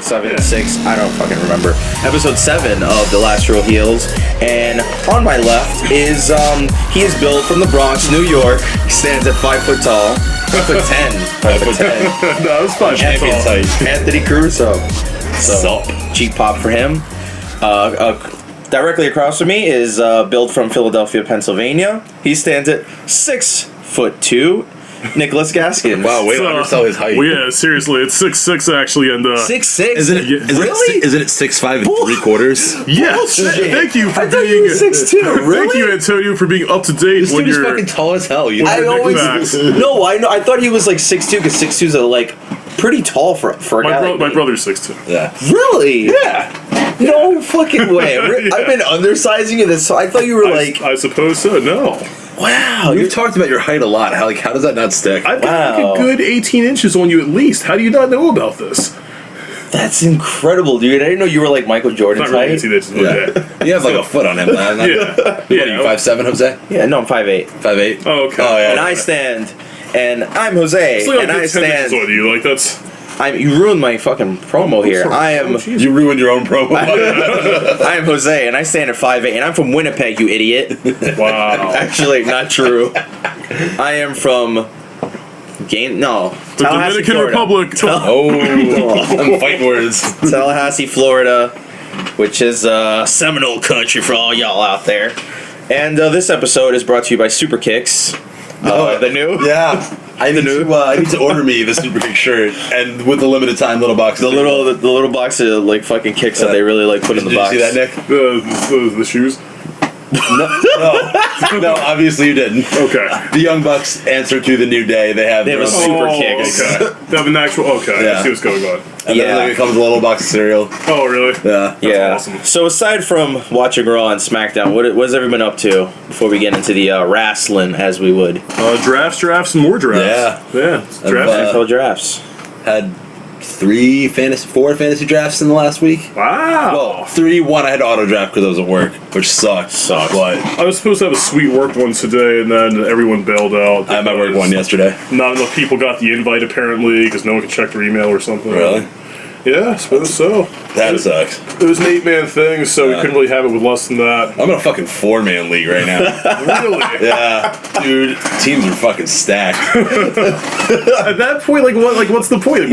7, 6, I don't fucking remember. Episode 7 of The Last Real Heels. And on my left is, he is built from the Bronx, New York. He stands at 5 foot tall. 5'10". 5'10". No, it's 5 Champion tight. Anthony Caruso. So, cheap pop for him. Directly across from me is built from Philadelphia, Pennsylvania. He stands at 6'2". Nicholas Gaskin. Wow, way to undersell his height. Well, yeah, seriously, it's 6'6" actually, and 6'6". Isn't it? Really? Isn't it 6'5" and 3/4? Yes. Thank you for I thought being you were 6'2". Really? Thank you, Antonio, for being up to date This when dude is you're. fucking tall as hell. You I Nick always Max. no. I know. I thought he was like 6'2" because 6'2's are like pretty tall for a guy. Like My me. brother's 6'2". yeah. Really? Yeah. No fucking way. I've been undersizing you this. So I thought you were like. I suppose so. No, Wow. You've talked about your height a lot. How does that not stick? I've got Wow. like a good 18 inches on you at least. How do you not know about this? That's incredible, dude. I didn't know you were like Michael Jordan's Not really height. 18 inches. Yeah. You have like a foot on him. Yeah. What are you, 5'7", Jose? Yeah, no, I'm 5'8". 5'8"? Oh, okay. Oh, yeah. And I stand, and I'm Jose, It's like and I 10 inches stand. on you. Like that's. You ruined my fucking promo here. sorry. I am. You ruined your own promo. I am Jose, and I stand at 5'8", and I'm from Winnipeg, you idiot. Wow. Actually, not true. I am from. The Tallahassee, Dominican Florida. Republic. Oh, I'm fighting words. Tallahassee, Florida, which is Seminole country for all y'all out there. And this episode is brought to you by Super Kicks. The new. Yeah. I need to order me the Super Kick shirt, and with the limited time little box. The little box of like fucking kicks that they really like put in the Did box. you see that, Nick? The shoes. No, obviously you didn't. Okay. The Young Bucks answer to the New Day. They have They have a Super Kicks. Okay. They have an actual. Okay. Yeah. I see what's going on. and Yeah. then it comes with a little box of cereal. Oh, really? Yeah. Yeah. awesome. So aside from watching Raw and SmackDown, what has everyone been up to before we get into the wrestling, as we would? Drafts, and more drafts. Yeah. Drafts. NFL drafts. Had four fantasy drafts in the last week. Wow. Well, 3. One I had to auto draft because I was at work, which sucks. But I was supposed to have a sweet work one today, and then everyone bailed out. I had my work one yesterday. Not enough people got the invite, apparently, because no one could check their email or something. Really? Yeah, I suppose so. That sucks. It was an 8-man thing, so we couldn't really have it with less than that. I'm in a fucking 4-man league right now. Really? Yeah, dude, teams are fucking stacked. At that point, what's the point?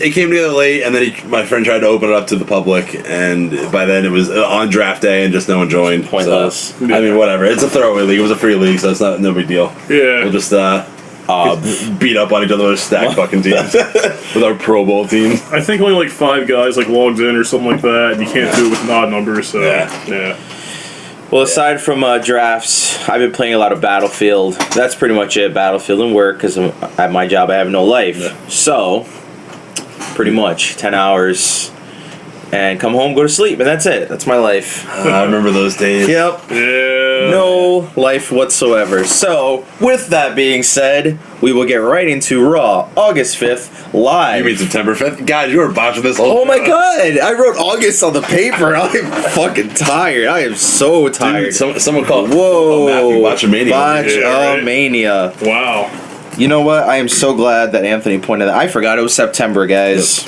It came together late, and then my friend tried to open it up to the public, and by then it was on draft day, and just no one joined. Pointless. So, I mean, whatever. It's a throwaway league. It was a free league, so it's no big deal. Yeah. We'll just beat up on each other with stacked fucking teams with our Pro Bowl teams. I think only 5 guys logged in or something like that, and you can't do it with odd numbers, so yeah. Well, aside from drafts, I've been playing a lot of Battlefield. That's pretty much it. Battlefield and work, because at my job I have no life. Yeah. So, pretty much 10 hours and come home, go to sleep, and that's it. That's my life. I remember those days. Yep. Yeah. No life whatsoever. So, with that being said, we will get right into Raw, August 5th, live. You mean September 5th? God, you were botching this whole Oh my god! I wrote August on the paper. I'm fucking tired. I am so tired. Dude, someone called Whoa. Matthew Botchamania. Botchamania. Wow. You know what? I am so glad that Anthony pointed that. I forgot it was September, guys.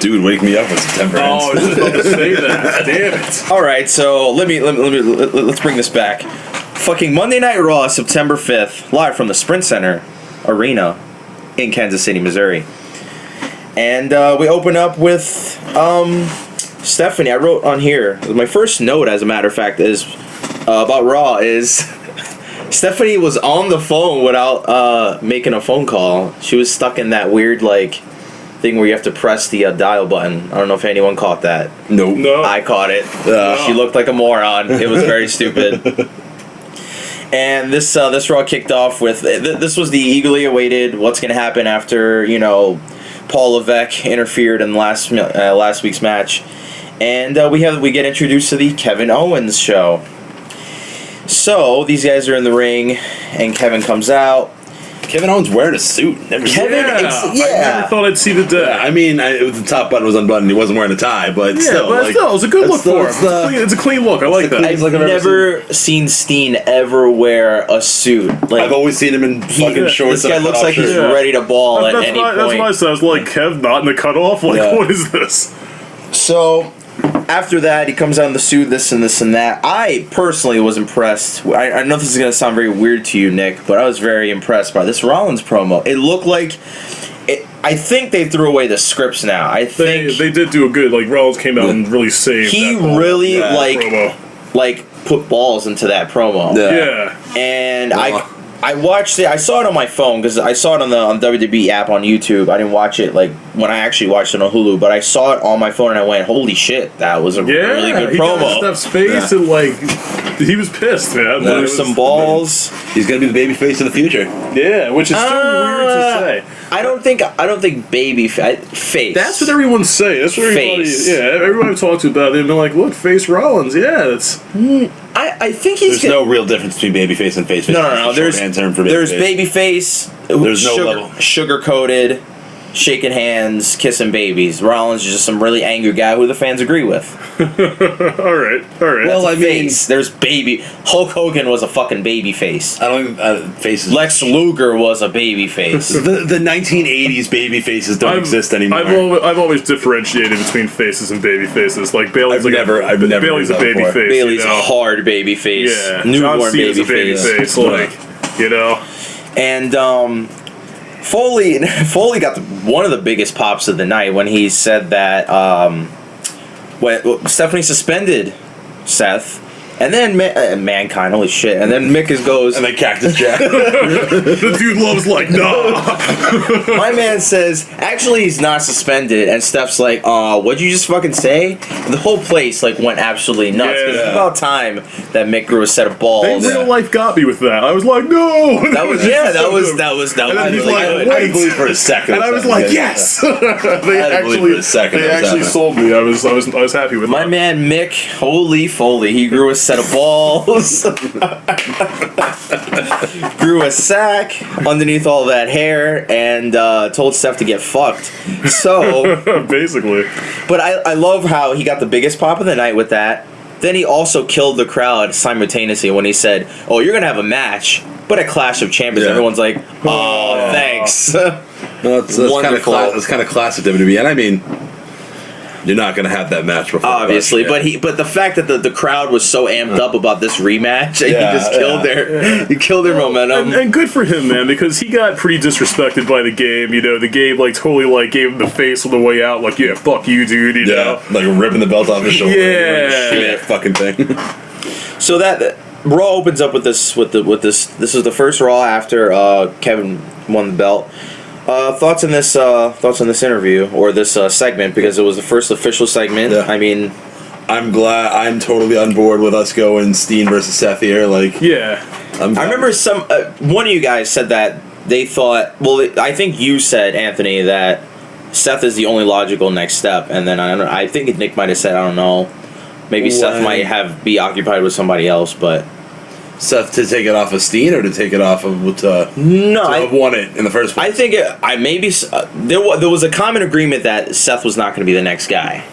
Dude, wake me up when September ends. Oh, I was just about to say that. Damn it. All right, so let's bring this back. Fucking Monday Night Raw, September 5th, live from the Sprint Center Arena in Kansas City, Missouri. And we open up with Stephanie. I wrote on here, my first note, as a matter of fact, is about Raw is Stephanie was on the phone without making a phone call. She was stuck in that weird thing where you have to press the dial button. I don't know if anyone caught that. Nope. No. I caught it. She looked like a moron. It was very stupid. And this Raw kicked off with this was the eagerly awaited what's going to happen after Paul Levesque interfered in last week's match, and we get introduced to the Kevin Owens Show. So these guys are in the ring, and Kevin comes out, Kevin Owens wearing a suit. Never seen Kevin, it. I never thought I'd see the day. I mean, the top button was unbuttoned. He wasn't wearing a tie, but Yeah, still, but still, it was a good look for him. It's a clean look. I like that. I've look I've ever never seen Steen ever wear a suit. Like, I've always seen him in fucking shorts. this guy and a looks like cutoff he's shirt. ready to ball at any That's point. why I said, I was like, Kev, not in the cutoff? Like, what is this? So, after that, he comes out in the suit, this and this and that. I personally was impressed. I know this is going to sound very weird to you, Nick, but I was very impressed by this Rollins promo. It looked like... I think they threw away the scripts now. I think... They did do a good... Like, Rollins came out and really saved he that whole really, promo. like, put balls into that promo. Yeah. And I watched it. I saw it on my phone because I saw it on the WWE app on YouTube. I didn't watch it like when I actually watched it on Hulu, but I saw it on my phone and I went, "Holy shit, that was a really good promo." He got Steph's face and like he was pissed, man. There was some balls. He's gonna be the baby face of the future. Yeah, which is so weird to say. I don't think baby face. That's what everyone's saying. That's what everybody. Face. Yeah, everyone I've talked to about it, they've been like, "Look, face Rollins." Yeah, that's. I think he's. There's no real difference between babyface and faceface. No. There's babyface. There's no level. Sugar coated, shaking hands, kissing babies. Rollins is just some really angry guy who the fans agree with. All right. Well, I mean, there's baby. Hulk Hogan was a fucking baby face. I don't think faces. Lex Luger was a baby face. the 1980s baby faces don't exist anymore. I've always differentiated between faces and baby faces. Like Bailey's Bailey's a baby face. Bailey's a hard baby face. Yeah, Newborn John Cena's a baby face. Like, you know. And Foley got one of the biggest pops of the night when he said that when Stephanie suspended Seth. And then Mankind, holy shit. And then Mick goes... And then Cactus Jack. The dude loves like, nah. My man says, actually he's not suspended. And Steph's like, what'd you just fucking say? The whole place like went absolutely nuts. Yeah. It's about time that Mick grew a set of balls. They real life got me with that. I was like, no. That was And then he's like, I didn't believe for a second. And I was like, yes. They actually sold me. I was happy with my that. man Mick, holy Foley, he grew a set of balls. Grew a sack underneath all that hair and told Steph to get fucked. So basically. But I love how he got the biggest pop of the night with that. Then he also killed the crowd simultaneously when he said, "Oh, you're gonna have a match, but a Clash of Champions." Yeah. Everyone's like, "Oh, thanks." No, that's kind of classic WWE, and I mean, you're not gonna have that match before. Obviously, but the fact that the crowd was so amped up about this rematch, he just killed their momentum. And good for him, man, because he got pretty disrespected by the game. You know, the game like totally like gave him the face on the way out, like, yeah, fuck you, dude. You know, like ripping the belt off his shoulder. Yeah, that fucking thing. So that Raw opens up with this. This is the first Raw after Kevin won the belt. Thoughts on this interview or this segment, because it was the first official segment. Yeah. I mean, I'm totally on board with us going Steen versus Seth here. Like, yeah. I remember one of you guys said that they thought. Well, I think you said, Anthony, that Seth is the only logical next step, and then I think Nick might have said, I don't know, maybe Seth might be occupied with somebody else, but. Seth to take it off of Steen or to take it off of to have won it in the first place? I think there was a common agreement that Seth was not going to be the next guy.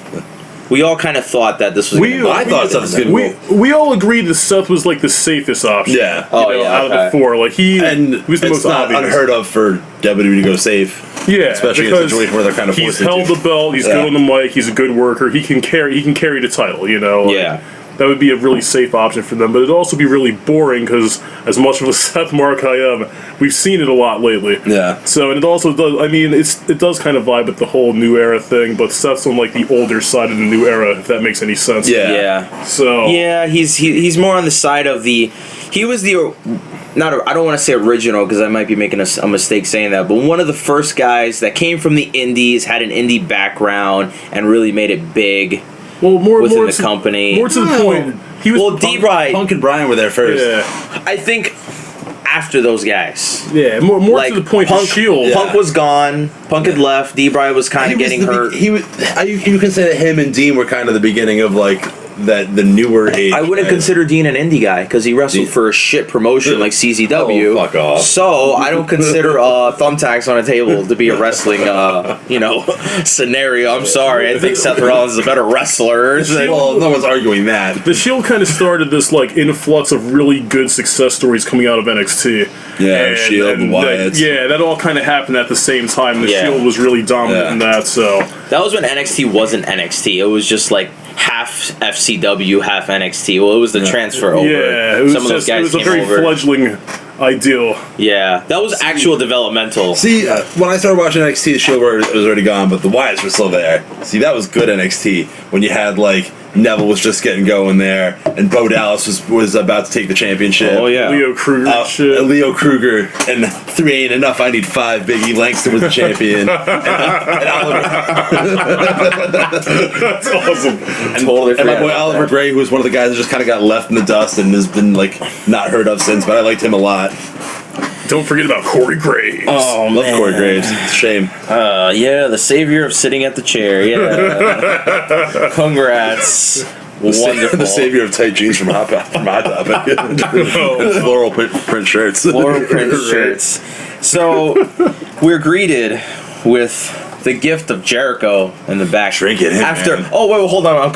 We all kind of thought that this was. I thought Seth was going to. We all agreed that Seth was like the safest option. Yeah. Out of the four, like he was the most obvious. Unheard of for WWE to go safe. Yeah, especially in a situation where they're kind of forced he's held the belt. He's good on the mic. He's a good worker. He can carry the title. You know. Yeah. That would be a really safe option for them, but it'd also be really boring because, as much of a Seth mark I am, we've seen it a lot lately. Yeah. So, and it also does. I mean, it does kind of vibe with the whole new era thing, but Seth's on like the older side of the new era, if that makes any sense. Yeah. So. Yeah, he's more on the side of the. He was the. I don't want to say original because I might be making a mistake saying that, but one of the first guys that came from the indies, had an indie background, and really made it big. Well, more within the company. More to the point, he was. D-Bry, Punk and Brian were there first. Yeah. I think after those guys. Yeah, more like, to the point. Punk, Shield. Yeah. Punk was gone. Punk had left. D-Bry was kind of getting hurt. You can say that him and Dean were kind of the beginning of like that the newer age. I wouldn't consider Dean an indie guy because he wrestled for a shit promotion like CZW. Oh, fuck off. So I don't consider thumbtacks on a table to be a wrestling, scenario. I'm sorry. I think Seth Rollins is a better wrestler. Well, no one's arguing that. The Shield kind of started this like influx of really good success stories coming out of NXT. Yeah, Shield and Wyatt. That all kind of happened at the same time. The Yeah. Shield was really dominant in that. So that was when NXT wasn't NXT. It was just like half FCW, half NXT. Well, it was the transfer over. yeah, it was Some of those guys it was a came very over. fledgling ideal. Yeah, that was actual developmental. See, when I started watching NXT, the Shield was already gone, but the Wyatts were still there. See, that was good NXT when you had like Neville was just getting going there, and Bo Dallas was about to take the championship. Oh yeah, Leo Kruger shit. Leo Kruger, and 3 ain't enough. I need 5. Biggie Langston was the champion. and Oliver. That's awesome. totally. And my boy Oliver Gray, who was one of the guys that just kind of got left in the dust and has been like not heard of since, but I liked him a lot. Don't forget about Corey Graves. Oh Love man, Corey Graves. Shame. Yeah, the savior of sitting at the chair. Yeah, congrats. Wonderful. The savior of tight jeans from Hot Topic. And floral print shirts. Floral print shirts. So we're greeted with the gift of Jericho in the back. Drink it in, after. man. Oh wait, hold on.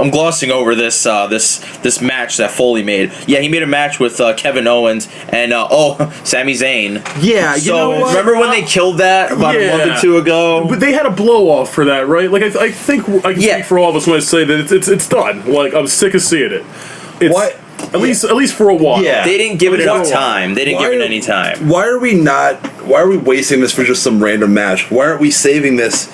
I'm glossing over this this match that Foley made. Yeah, he made a match with Kevin Owens and Sami Zayn. Yeah, So you know what? remember when they killed that about a month or two ago? But they had a blow off for that, right? Like I think I can speak for all of us when I say that it's done. Like I'm sick of seeing it. It's, What? At least for a while. Yeah. They didn't give it Yeah. enough time. They didn't give it any time. Why are we wasting this for just some random match? Why aren't we saving this?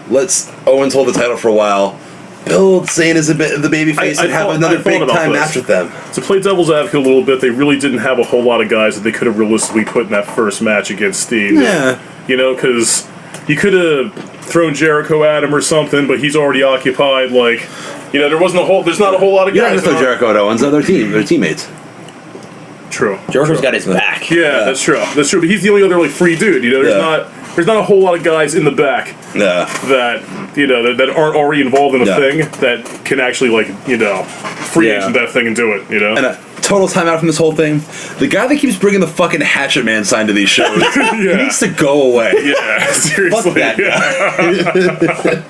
Let's Owens hold the title for a while. Build Zayn as the babyface and have another big time match with them. To play devil's advocate a little bit, they really didn't have a whole lot of guys that they could have realistically put in that first match against Steve. Yeah. You know, because you could have thrown Jericho at him or something, but he's already occupied. Like, you know, there's not a whole lot of You're not guys. gonna throw Jericho at Owens. They're teammates. True. Jericho's got his back. Yeah, that's true. That's true. But he's the only other like free dude. You know, there's not a whole lot of guys in the back Yeah. that that aren't already involved in a Yeah. thing that can actually free agent that thing and do it. You know. And a total timeout from this whole thing. The guy that keeps bringing the fucking Hatchet Man sign to these shows, he needs to go away. Yeah, seriously. Fuck that guy.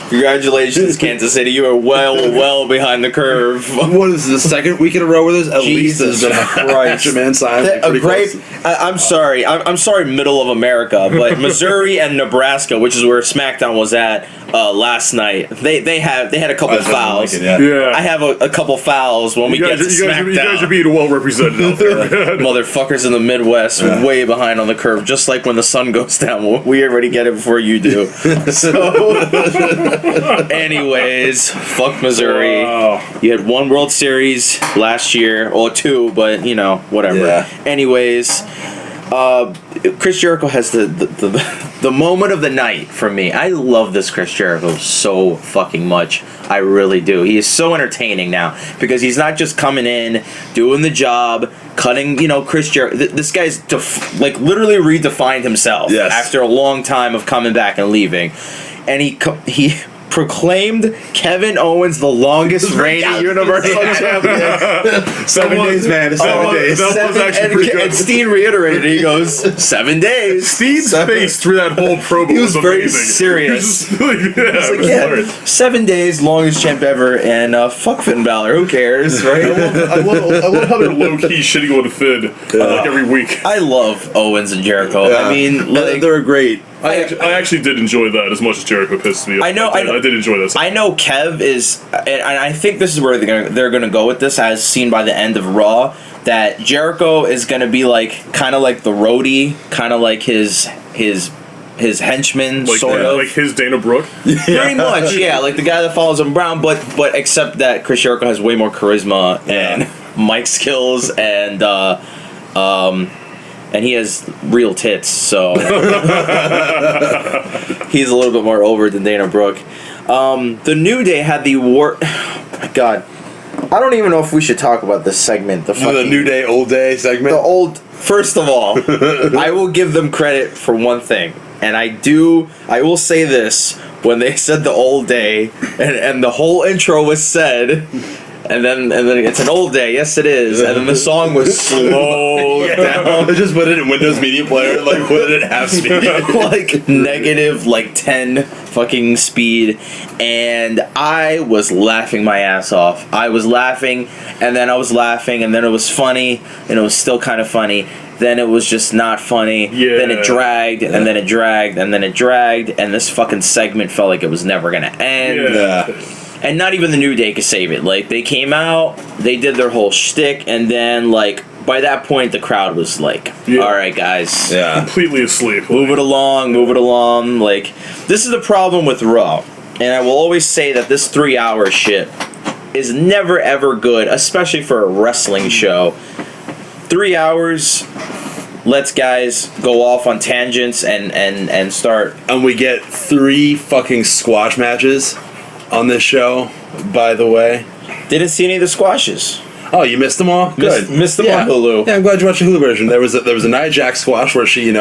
Congratulations, Kansas City. You are well behind the curve. What is this, the second week in a row with this? At least Jesus there's been a Hatchet Man sign. Pretty close. I'm sorry. I'm sorry, middle of America, but Missouri and Nebraska, which is where SmackDown was at last night, they had a couple fouls. Yeah. I have a couple fouls when we get to SmackDown. You guys are being well represented out there. Motherfuckers in the Midwest way behind on the curve, just like when the sun goes down. We already get it before you do. So, anyways, fuck Missouri. Wow. You had one World Series last year, or 2, but whatever. Yeah. Anyways, Chris Jericho has the moment of the night for me. I love this Chris Jericho so fucking much. I really do. He is so entertaining now because he's not just coming in, doing the job, cutting. Chris Jericho. This guy's literally redefined himself after a long time of coming back and leaving, and he proclaimed Kevin Owens the longest reigning Universal Champion. 7 days, man. 7 days. That was actually pretty good. And Steen reiterated. He goes, 7 days. Steve's face through that whole promo He was very amazing. serious. He was just, He's like, 7 days, longest champ ever, and fuck Finn Balor. Who cares, right? I love how they're low key shitting on Finn every week. I love Owens and Jericho. Yeah. I mean, they're great. I actually did enjoy that as much as Jericho pissed me off. I know. I did enjoy that. I know Kev is, and I think this is where they're gonna go with this, as seen by the end of Raw. That Jericho is gonna be kind of like the roadie, kind of like his henchman, sort of like his Dana Brooke. Pretty much, yeah, like the guy that follows him around. But except that Chris Jericho has way more charisma and mic skills and he has real tits, so he's a little bit more over than Dana Brooke. The New Day had the war. Oh my God, I don't even know if we should talk about this segment. The New Day, Old Day segment. The old. First of all, I will give them credit for one thing, and I will say this: when they said the old day, and the whole intro was said. And then it's an old day, yes it is. And then the song was slowed down. They just put it in Windows Media Player, like put it at half speed. Like negative 10 fucking speed. And I was laughing my ass off. I was laughing, and then I was laughing, and then it was funny, and it was still kind of funny. Then it was just not funny. Yeah. Then it dragged, and then it dragged, and then it dragged, and this fucking segment felt like it was never gonna end. Yeah. And not even the New Day could save it. Like, they came out, they did their whole shtick, and then, like, by that point, the crowd was like, all right, guys. Yeah. Completely asleep. Move it along. Like, this is the problem with Raw. And I will always say that this 3-hour shit is never, ever good, especially for a wrestling show. 3 hours, let's guys go off on tangents and start. And we get 3 fucking squash matches on this show, by the way. Didn't see any of the squashes. Oh, you missed them all? Good. Missed them on Hulu. Yeah, I'm glad you watched the Hulu version. There was a Nia Jax squash where she,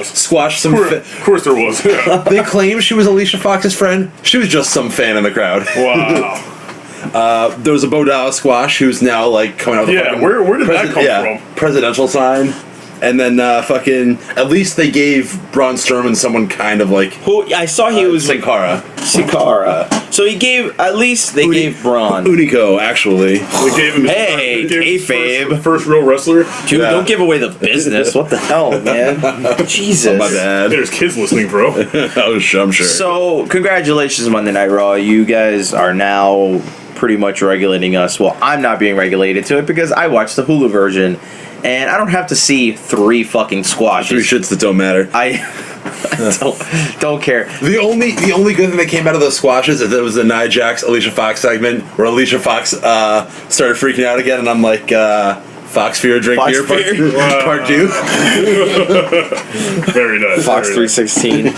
squashed some... Of course there was. Yeah. They claim she was Alicia Fox's friend. She was just some fan in the crowd. Wow. There was a Bo Dallas squash who's now, like, coming out with Yeah, where did that come from? Presidential sign. And then at least they gave Braun Strowman someone kind of like... Who I saw he was... Sin Cara. So he gave... At least they gave Braun. Unico, actually. They gave him kayfabe. First real wrestler. Dude, don't give away the business. What the hell, man? Jesus. My bad. There's kids listening, bro. I'm sure. So, congratulations, Monday Night Raw. You guys are now pretty much regulating us. Well, I'm not being regulated to it because I watched the Hulu version. And I don't have to see 3 fucking squashes. 3 shits that don't matter. I don't care. The only good thing that came out of those squashes is that it was the Nia Jax Alicia Fox segment where Alicia Fox started freaking out again, and I'm like, Fox Fear Drink Fox Beer Fear. Part 2. Very nice. Fox 316.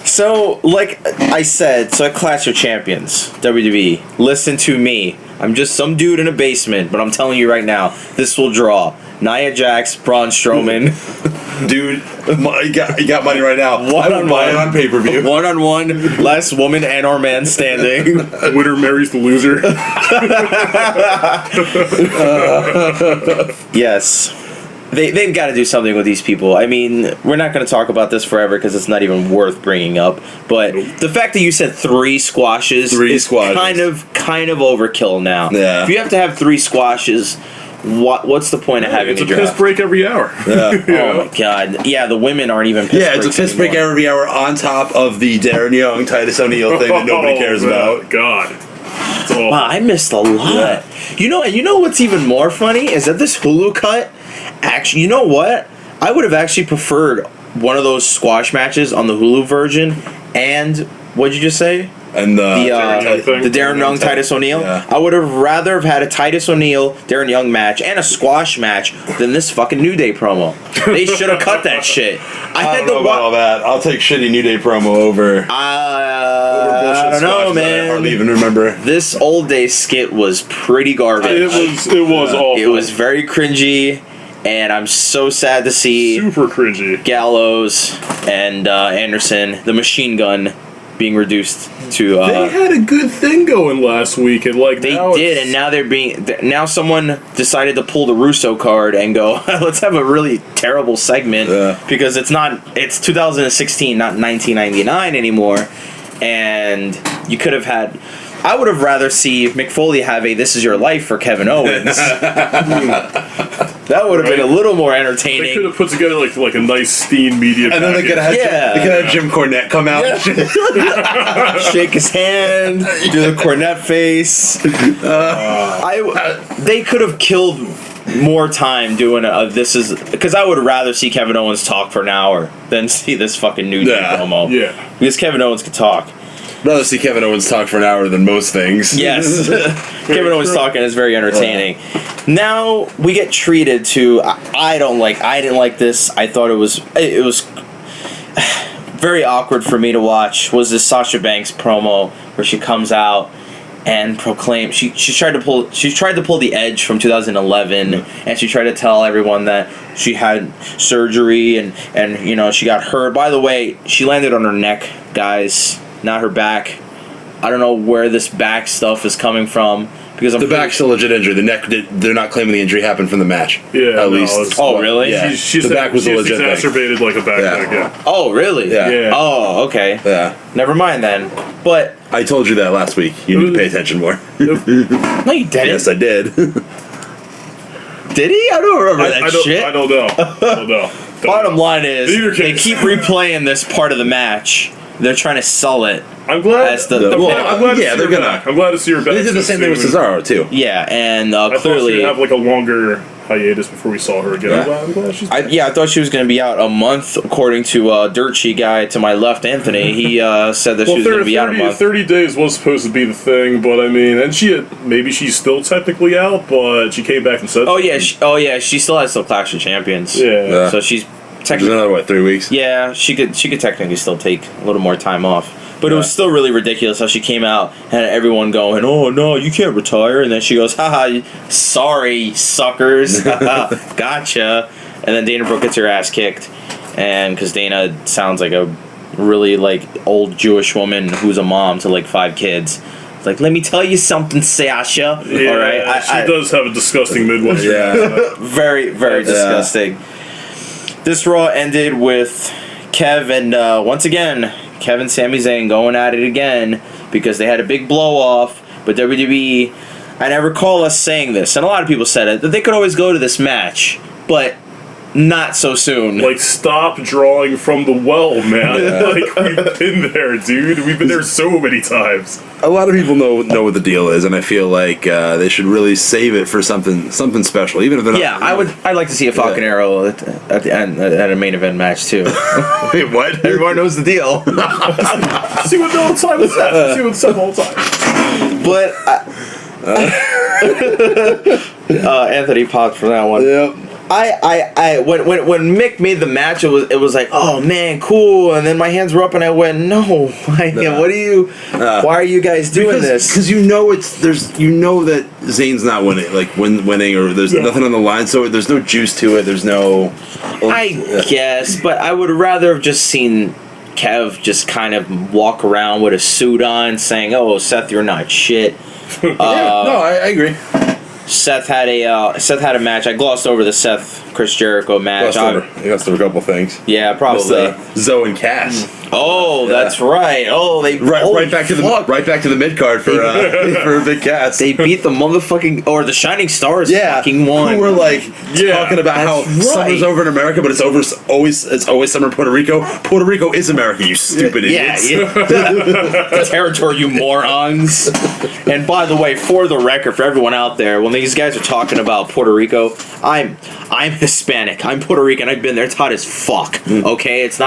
So, like I said, so at Clash of Champions, WWE, listen to me. I'm just some dude in a basement, but I'm telling you right now, this will draw. Nia Jax, Braun Strowman. Dude, you got money right now. I would buy it on pay-per-view. 1-on-1, last woman and or man standing. Winner marries the loser. Yes. They've got to do something with these people. I mean, we're not going to talk about this forever because it's not even worth bringing up. But the fact that you said 3 squashes is kind of overkill now. Yeah. If you have to have 3 squashes, what's the point of having it's a draft? piss break every hour. Yeah. Oh my god. Yeah, the women aren't even piss breaks it's a piss break anymore. every hour on top of the Darren Young, Titus O'Neil thing that nobody cares about. God. Wow, I missed a lot. Yeah. You know what's even more funny is that this Hulu cut, actually, you know what? I would have actually preferred one of those squash matches on the Hulu version, and what'd you just say? And the Darren Young Titus O'Neil. Yeah. I would have rather have had a Titus O'Neil Darren Young match and a squash match than this fucking New Day promo. They should have cut that shit. I don't know about all that. I'll take shitty New Day promo over. I don't know, man. I hardly even remember. This Old Day skit was pretty garbage. It was awful. It was very cringy, and I'm so sad to see super cringy. Gallows and Anderson, the machine gun, being reduced to. They had a good thing going last week, and they did, and now they're being. Now someone decided to pull the Russo card and go, let's have a really terrible segment because it's 2016, not 1999 anymore, and you could have had. I would have rather see Mick Foley have a "This Is Your Life" for Kevin Owens. That would have been a little more entertaining. They could have put together like a nice Steen media and then they could have had Jim Cornette come out, shake his hand, do the Cornette face. They could have killed more time doing this is because I would rather see Kevin Owens talk for an hour than see this fucking New Day promo. Yeah, because Kevin Owens could talk. Rather see Kevin Owens talk for an hour than most things. Yes. Kevin Owens talking is very entertaining. Now we get treated to I didn't like this. I thought it was very awkward for me to watch was this Sasha Banks promo where she comes out and proclaims she tried to pull the Edge from 2011 and she tried to tell everyone that she had surgery and she got hurt. By the way, she landed on her neck guys, not her back. I don't know where this back stuff is coming from. Because the back's a legit injury. The neck, they're not claiming the injury happened from the match. Yeah, at least. Oh, really? Yeah. The back was a legit thing. Exacerbated like a back. Yeah. Oh, really? Yeah. Oh, okay. Yeah. Never mind then. But I told you that last week. You need to pay attention more. No, you didn't. Yes, I did. Did he? I don't remember that shit. I don't know. Bottom line is, they keep replaying this part of the match. They're trying to sell it. I'm glad. As I'm glad to see her back. They did the same thing with Cesaro too. Yeah, and I clearly thought she'd have like a longer hiatus before we saw her again. Yeah. I'm glad she's back. I thought she was going to be out a month, according to Dirt Sheet guy to my left, Anthony. He said that she was going to be out a month. 30 days was supposed to be the thing, but I mean, and maybe she's still technically out, but she came back and said. Oh yeah, she still has the Clash of Champions. Yeah. So she's technically another 3 weeks. Yeah, she could technically still take a little more time off. But it was still really ridiculous how she came out and everyone going, "Oh no, you can't retire," and then she goes, "Haha, sorry, suckers, gotcha." And then Dana Brooke gets her ass kicked, and because Dana sounds like a really like old Jewish woman who's a mom to like 5 kids. It's like, let me tell you something, Sasha. Yeah, all right, she does have a disgusting Midwestern. Yeah, very, very disgusting. This Raw ended with Kev and once again. Kevin, Sami Zayn going at it again because they had a big blow off. But WWE, and I recall us saying this, and a lot of people said it, that they could always go to this match, but not so soon. Like, stop drawing from the well, man. Like, we've been there, dude. We've been there so many times. a lot of people know what the deal is, and I feel like they should really save it for something special, even if they're not. Yeah, I'd like to see a Falcon Arrow at the end at a main event match too. Wait, what? Everyone knows the deal. See what the whole time was that. See what the whole time. But Anthony popped for that one. Yep. When Mick made the match, it was like, oh man, cool, and then my hands were up and I went, no, what are you? Why are you guys doing this? Because you know that Zayn's not winning, or there's nothing on the line, so there's no juice to it. There's no. I guess, but I would rather have just seen Kev just kind of walk around with a suit on, saying, "Oh, Seth, you're not shit." I agree. Seth had a match. I glossed over the Seth Chris Jericho match. He glossed over a couple things. Yeah, probably. Zoe and Cass. Oh, that's right. Oh, they right back to the mid card for Big Cass. They beat the motherfucking the Shining Stars. Fucking won. Who were talking about how summer's over in America, but it's always summer in Puerto Rico. Puerto Rico is America, you stupid idiots. The territory, you morons. And by the way, for the record, for everyone out there, when these guys are talking about Puerto Rico, I'm Hispanic. I'm Puerto Rican. I've been there. It's hot as fuck. Okay, it's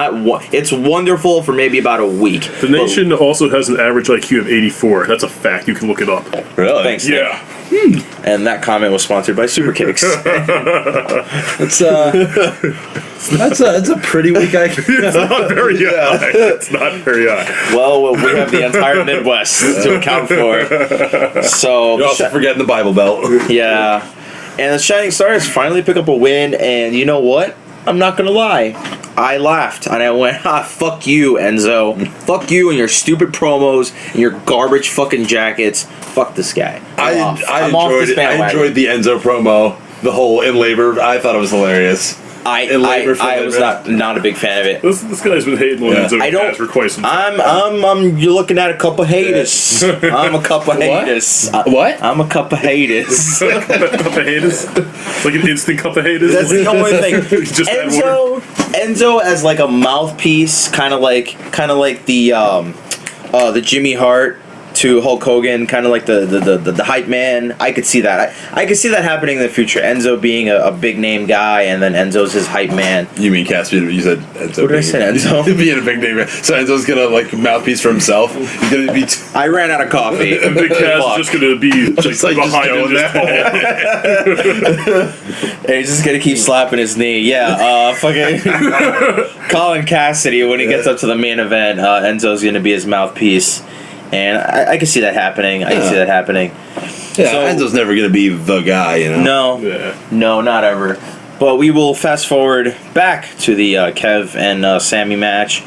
wonderful for maybe about a week. The nation also has an average IQ of 84. That's a fact. You can look it up. Really? Thanks. Yeah. And that comment was sponsored by Super Kicks. That's a pretty weak IQ. It's not very high. It's not very high. Well, we have the entire Midwest to account for. So you're also forgetting the Bible Belt. Yeah. And the Shining Stars finally pick up a win, and you know what? I'm not gonna lie. I laughed and I went, fuck you, Enzo. Fuck you and your stupid promos and your garbage fucking jackets. Fuck this guy. I enjoyed the Enzo promo. The whole in labor. I thought it was hilarious. I was not a big fan of it. This guy's been hating on Enzo for quite some time. You're looking at a couple haters. I'm a couple haters. What? I'm a couple haters. A cup of haters? Like an instant cup of haters? That's the only thing. Just Enzo as like a mouthpiece, kind of like the Jimmy Hart to Hulk Hogan, kind of like the hype man. I could see that. I could see that happening in the future. Enzo being a big name guy, and then Enzo's his hype man. You mean Caspian? You said Enzo. What did I say, Enzo? Being a big name. So Enzo's gonna mouthpiece for himself. He's gonna be. I ran out of coffee. And Big Cass is just gonna be behind him, and he's just gonna keep slapping his knee. Yeah, fucking Colin Cassidy when he gets up to the main event. Enzo's gonna be his mouthpiece. And I can see that happening. Yeah, so, Enzo's never going to be the guy, you know? No, not ever. But we will fast forward back to the Kev and Sammy match.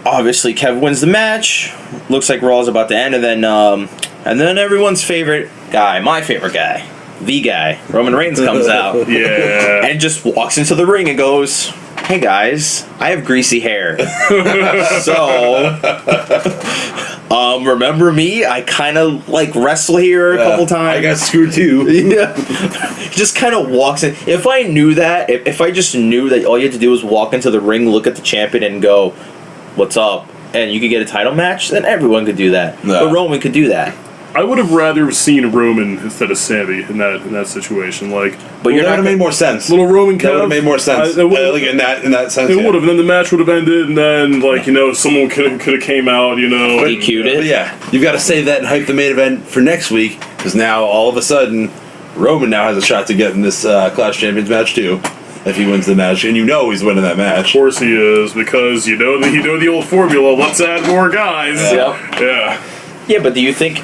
obviously Kev wins the match. Looks like Raw's about to end, and then everyone's favorite guy, my favorite guy, the guy, Roman Reigns comes out. Yeah. And just walks into the ring and goes, "Hey guys, I have greasy hair." So, remember me? I kind of like wrestle here a couple times. I got screwed too. Yeah. He just kind of walks in. If I knew that, if I just knew that all you had to do was walk into the ring, look at the champion, and go, "What's up?" and you could get a title match, then everyone could do that. No. But Roman could do that. I would have rather seen Roman instead of Sammy in that situation. Like, But you're That not would have made more sense. little Roman That would have made more sense. Like in that sense. It would have. And then the match would have ended, and then someone could have came out. DQ'd it. But yeah, you've got to save that and hype the main event for next week, because now all of a sudden Roman now has a shot to get in this Clash Champions match too, if he wins the match, and he's winning that match. Of course he is, because the old formula. Let's add more guys. Yeah. Yeah, but do you think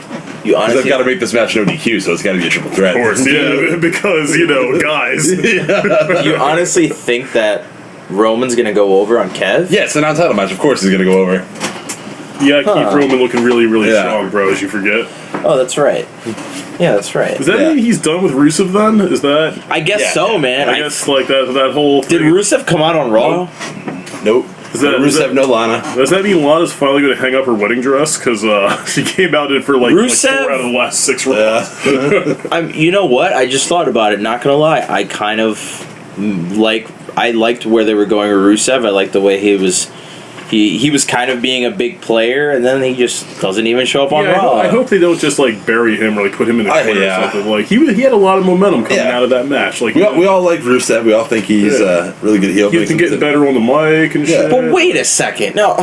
you Because honestly? I've got to make this match no DQ, so it's got to be a triple threat. Of course, yeah, because guys. You honestly think that Roman's gonna go over on Kev? Yeah, it's a non-title match. Of course, he's going to go over. Yeah, keep Roman looking really, really strong, bro. As you forget. Oh, that's right. Yeah, that's right. Does that mean he's done with Rusev then? Is that? I guess so, man. I guess like that whole Did thing. Rusev come out on Raw? Nope. Rusev, no Lana. Does that mean Lana's finally going to hang up her wedding dress? Because she came out in for like 4 out of the last 6 rounds. You know what? I just thought about it. Not gonna lie, I kind of I liked where they were going with Rusev. I liked the way he was. He was kind of being a big player, and then he just doesn't even show up on Raw. I hope they don't just like bury him or like put him in the corner or something. Like he had a lot of momentum coming out of that match. Like we all like Rusev. We all think he's really good heel. He's been getting better on the mic and shit. But wait a second. No,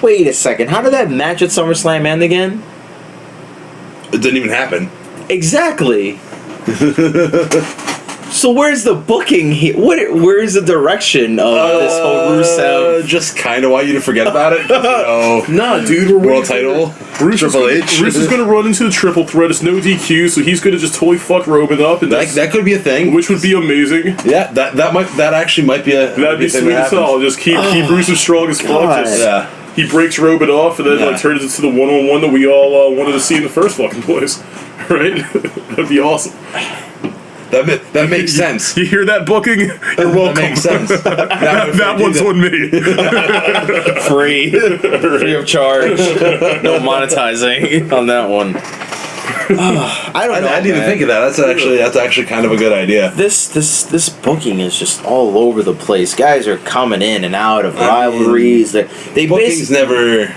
wait a second. How did that match at SummerSlam end again? It didn't even happen. Exactly. So where's the booking here? Where's the direction of this whole Rusev? Just kind of want you to forget about it. Nah, dude, we're world title. Triple H. Bruce is going to run into the triple threat. It's no DQ, so he's going to just totally fuck Roman up, and that could be a thing, which would be amazing. Yeah, that actually might be a. That'd be sweet as hell. Just keep Bruce as strong as fuck. He breaks Roman off, and then turns into the one-on-one that we all wanted to see in the first fucking place, right? That'd be awesome. That makes sense. You hear that booking? You're welcome. That makes sense. that one's on me. Free of charge. No monetizing on that one. I don't know. I didn't even think of that. That's actually kind of a good idea. This booking is just all over the place. Guys are coming in and out of rivalries. Booking's never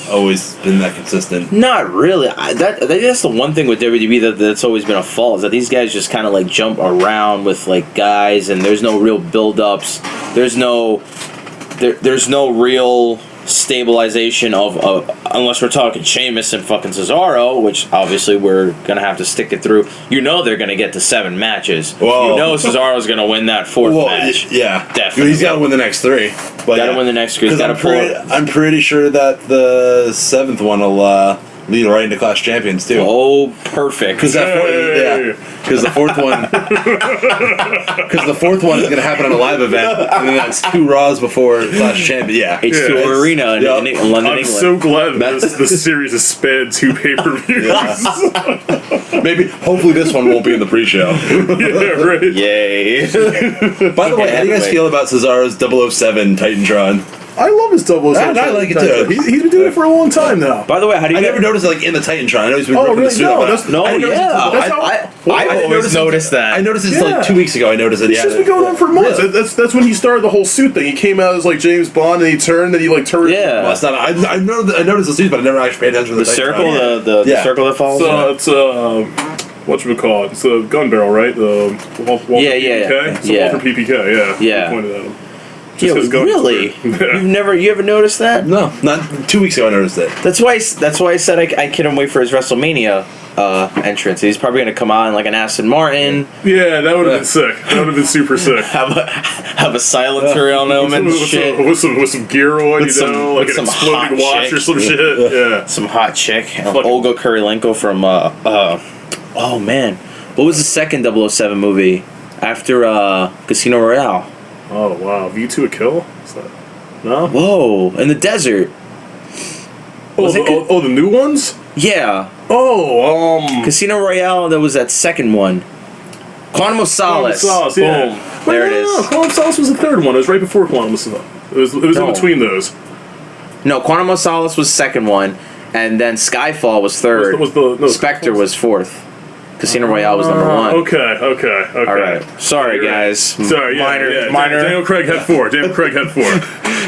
always been that consistent. Not really. I think that's the one thing with WWE that's always been a fault, is that these guys just kind of like jump around with like guys, and there's no real build-ups. There's no real stabilization of unless we're talking Sheamus and fucking Cesaro, which obviously we're gonna have to stick it through. They're gonna get to 7 matches. Whoa. Cesaro's gonna win that 4th match. Yeah, definitely. He's got to win the next 3. Gotta win the next 3. I'm pretty sure that the 7th one will lead right into Clash Champions too. Oh, perfect. Because the 4th one is going to happen on a live event, and then that's 2 Raws before Clash Champions. Yeah, H2O Arena in London, I'm England. so glad this series has spanned 2 pay-per-views. Yeah. Maybe, hopefully, this one won't be in the pre-show. Yeah, right. Yay. By the way, how do you guys feel about Cesaro's 007 Titantron? I love his 007. I like it too. He's been doing it for a long time now. By the way, how do you? I never noticed it in the Titantron. I know he's been ripping the suit I've always noticed that. I noticed this 2 weeks ago. I noticed it. It's just been going on for months. Really? That's when he started the whole suit thing. He came out as like James Bond, and he turned, and he like turned. Yeah. Well, it's not. I noticed the suit, but I never actually paid attention to the circle. The circle that falls. So it's whatchamacallit? It's a gun barrel, right? The Walter PPK. So Walter PPK. Yeah. Pointed at him. Yeah, really? You ever noticed that? No, not 2 weeks ago. I noticed it. That's why I said I couldn't wait for his WrestleMania entrance. He's probably going to come on like an Aston Martin. Yeah, that would have been sick. That would have been super sick. have a silencer on him and shit. With some gear on, like an exploding watch or some shit. Yeah. Some hot chick. Olga Kurylenko from oh man, what was the second 007 movie after Casino Royale? Oh wow, V2 a kill? No. Whoa, in the desert. The new ones? Yeah. Oh, Casino Royale, that was that second one. Quantum of Solace. Yeah. Boom. There it is. Quantum of Solace was the third one. It was right before Quantum of Solace. It was in between those. No, Quantum of Solace was second one, and then Skyfall was third. Spectre was fourth. Casino Royale was number one. Okay. All right. Sorry, guys. Sorry, minor. Daniel Craig had four.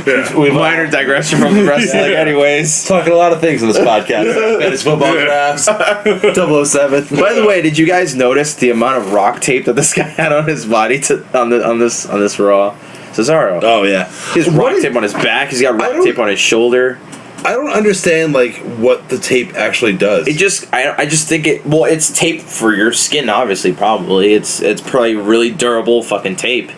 Yeah. We minor digression from the wrestling, anyways. Talking a lot of things on this podcast. Fantasy football drafts. 007. By the way, did you guys notice the amount of rock tape that this guy had on his body on this Raw? Cesaro. Oh yeah. He has rock tape on his back. He's got rock tape on his shoulder. I don't understand what the tape actually does. I just think it's tape for your skin, obviously. Probably it's probably really durable fucking tape.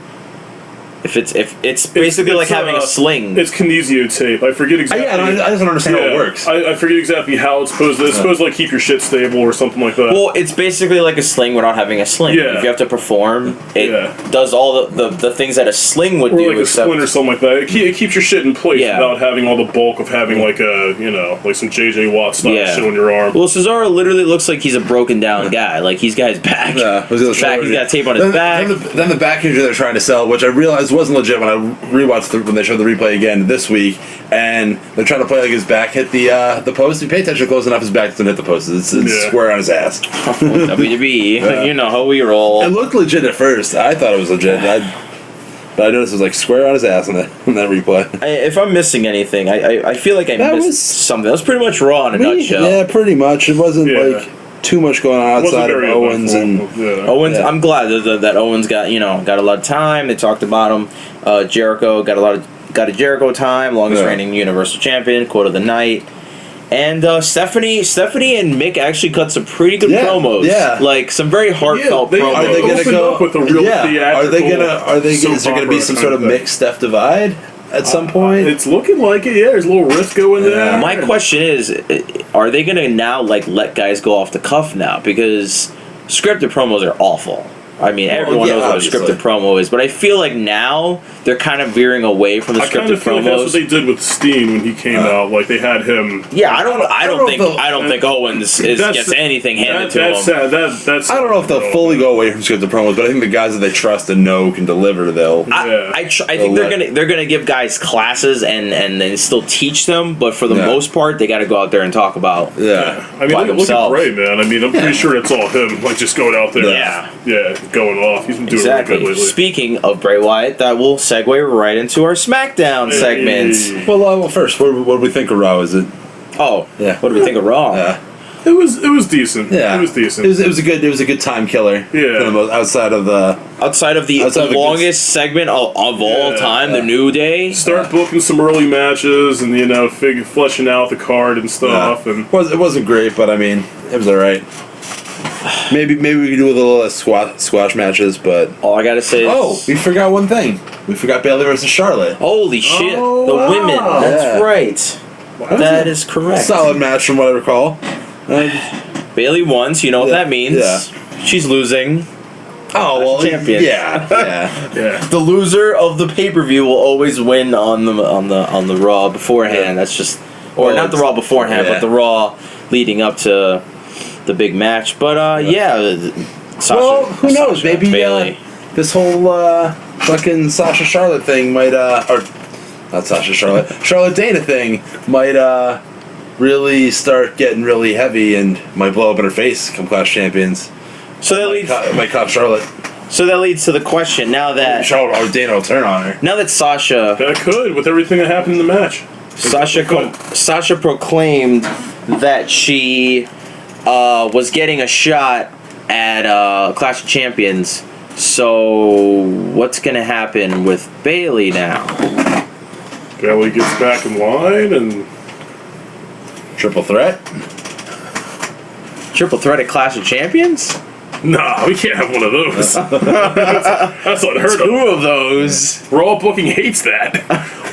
If it's basically like having a sling. It's kinesio tape. I forget exactly. I just don't understand how it works. I forget exactly how it's supposed to. It's supposed to like keep your shit stable or something like that. Well, it's basically like a sling without having a sling. Yeah. If you have to perform, it does all the things that a sling would do. Or like a splint or something like that. It keeps your shit in place without having all the bulk of having like some JJ Watt stuff showing your arm. Well, Cesaro literally looks like he's a broken down guy. Like he's got his back. Yeah, he's got tape on his back. Then the back injury they're trying to sell, which I realized wasn't legit when I rewatched when they showed the replay again this week, and they're trying to play like his back hit the post. You pay attention close enough, his back doesn't hit the post. It's square on his ass. WWE, you know how we roll. It looked legit at first. I thought it was legit. But I noticed it was like square on his ass in that replay. If I'm missing anything, I feel like I missed something. That was pretty much Raw in a nutshell. Yeah, pretty much. It wasn't like too much going on outside of Owens and Owens. Yeah. I'm glad that Owens got a lot of time. They talked about him. Jericho got a Jericho time, longest reigning Universal Champion, quote of the night. And Stephanie and Mick actually cut some pretty good promos. Yeah, like some very heartfelt promos. Are they going to go with a real theatrical? Is there going to be some sort of Mick Steph divide at some point? It's looking like it. Yeah, there's a little rift going there. My question is, are they going to now let guys go off the cuff now? Because scripted promos are awful. I mean, everyone knows what a scripted promo is, but I feel like now they're kind of veering away from the scripted promos. That's what they did with Steen when he came out. Like they had him. Yeah, I don't think Owens gets anything handed to him. I don't know if they'll fully go away from scripted promos, but I think the guys that they trust and know can deliver. I think they're gonna give guys classes and then still teach them, but for the most part, they got to go out there and talk about. Yeah, I mean, look at Bray, man. I mean, I'm pretty sure it's all him. Like just going out there. Yeah. Going off. He's been doing really good lately. Speaking of Bray Wyatt, that will segue right into our SmackDown segments. Well, first, what do we think of Raw? Is it? Oh, yeah. What do we think of Raw? It was decent. Yeah, it was decent. It was a good time killer. Yeah, outside of the longest segment of all time, the New Day. Start booking some early matches and fleshing out the card and stuff. And it wasn't great, but I mean, it was all right. Maybe we could do a little squash matches, but all I gotta say is we forgot one thing. We forgot Bayley versus Charlotte. Holy shit! The women. That's right. That is correct. Solid match from what I recall. Bayley won, so you know what that means. Yeah. She's losing. Oh well, champion. Yeah. The loser of the pay-per-view will always win on the Raw beforehand. Yeah. That's just, not the Raw beforehand, but the Raw leading up to the big match. But Sasha, who knows? Maybe this whole fucking Sasha Charlotte thing might or not Sasha Charlotte Dana thing might really start getting really heavy and might blow up in her face come Clash Champions. So that might cop Charlotte. So that leads to the question now that Charlotte or Dana will turn on her. Now that Sasha could with everything that happened in the match. Sasha proclaimed that she was getting a shot at Clash of Champions. So what's gonna happen with Bayley now? Bayley gets back in line and triple threat. Triple threat at Clash of Champions? Nah, we can't have one of those. That's unheard of. Two of those. Raw booking hates that.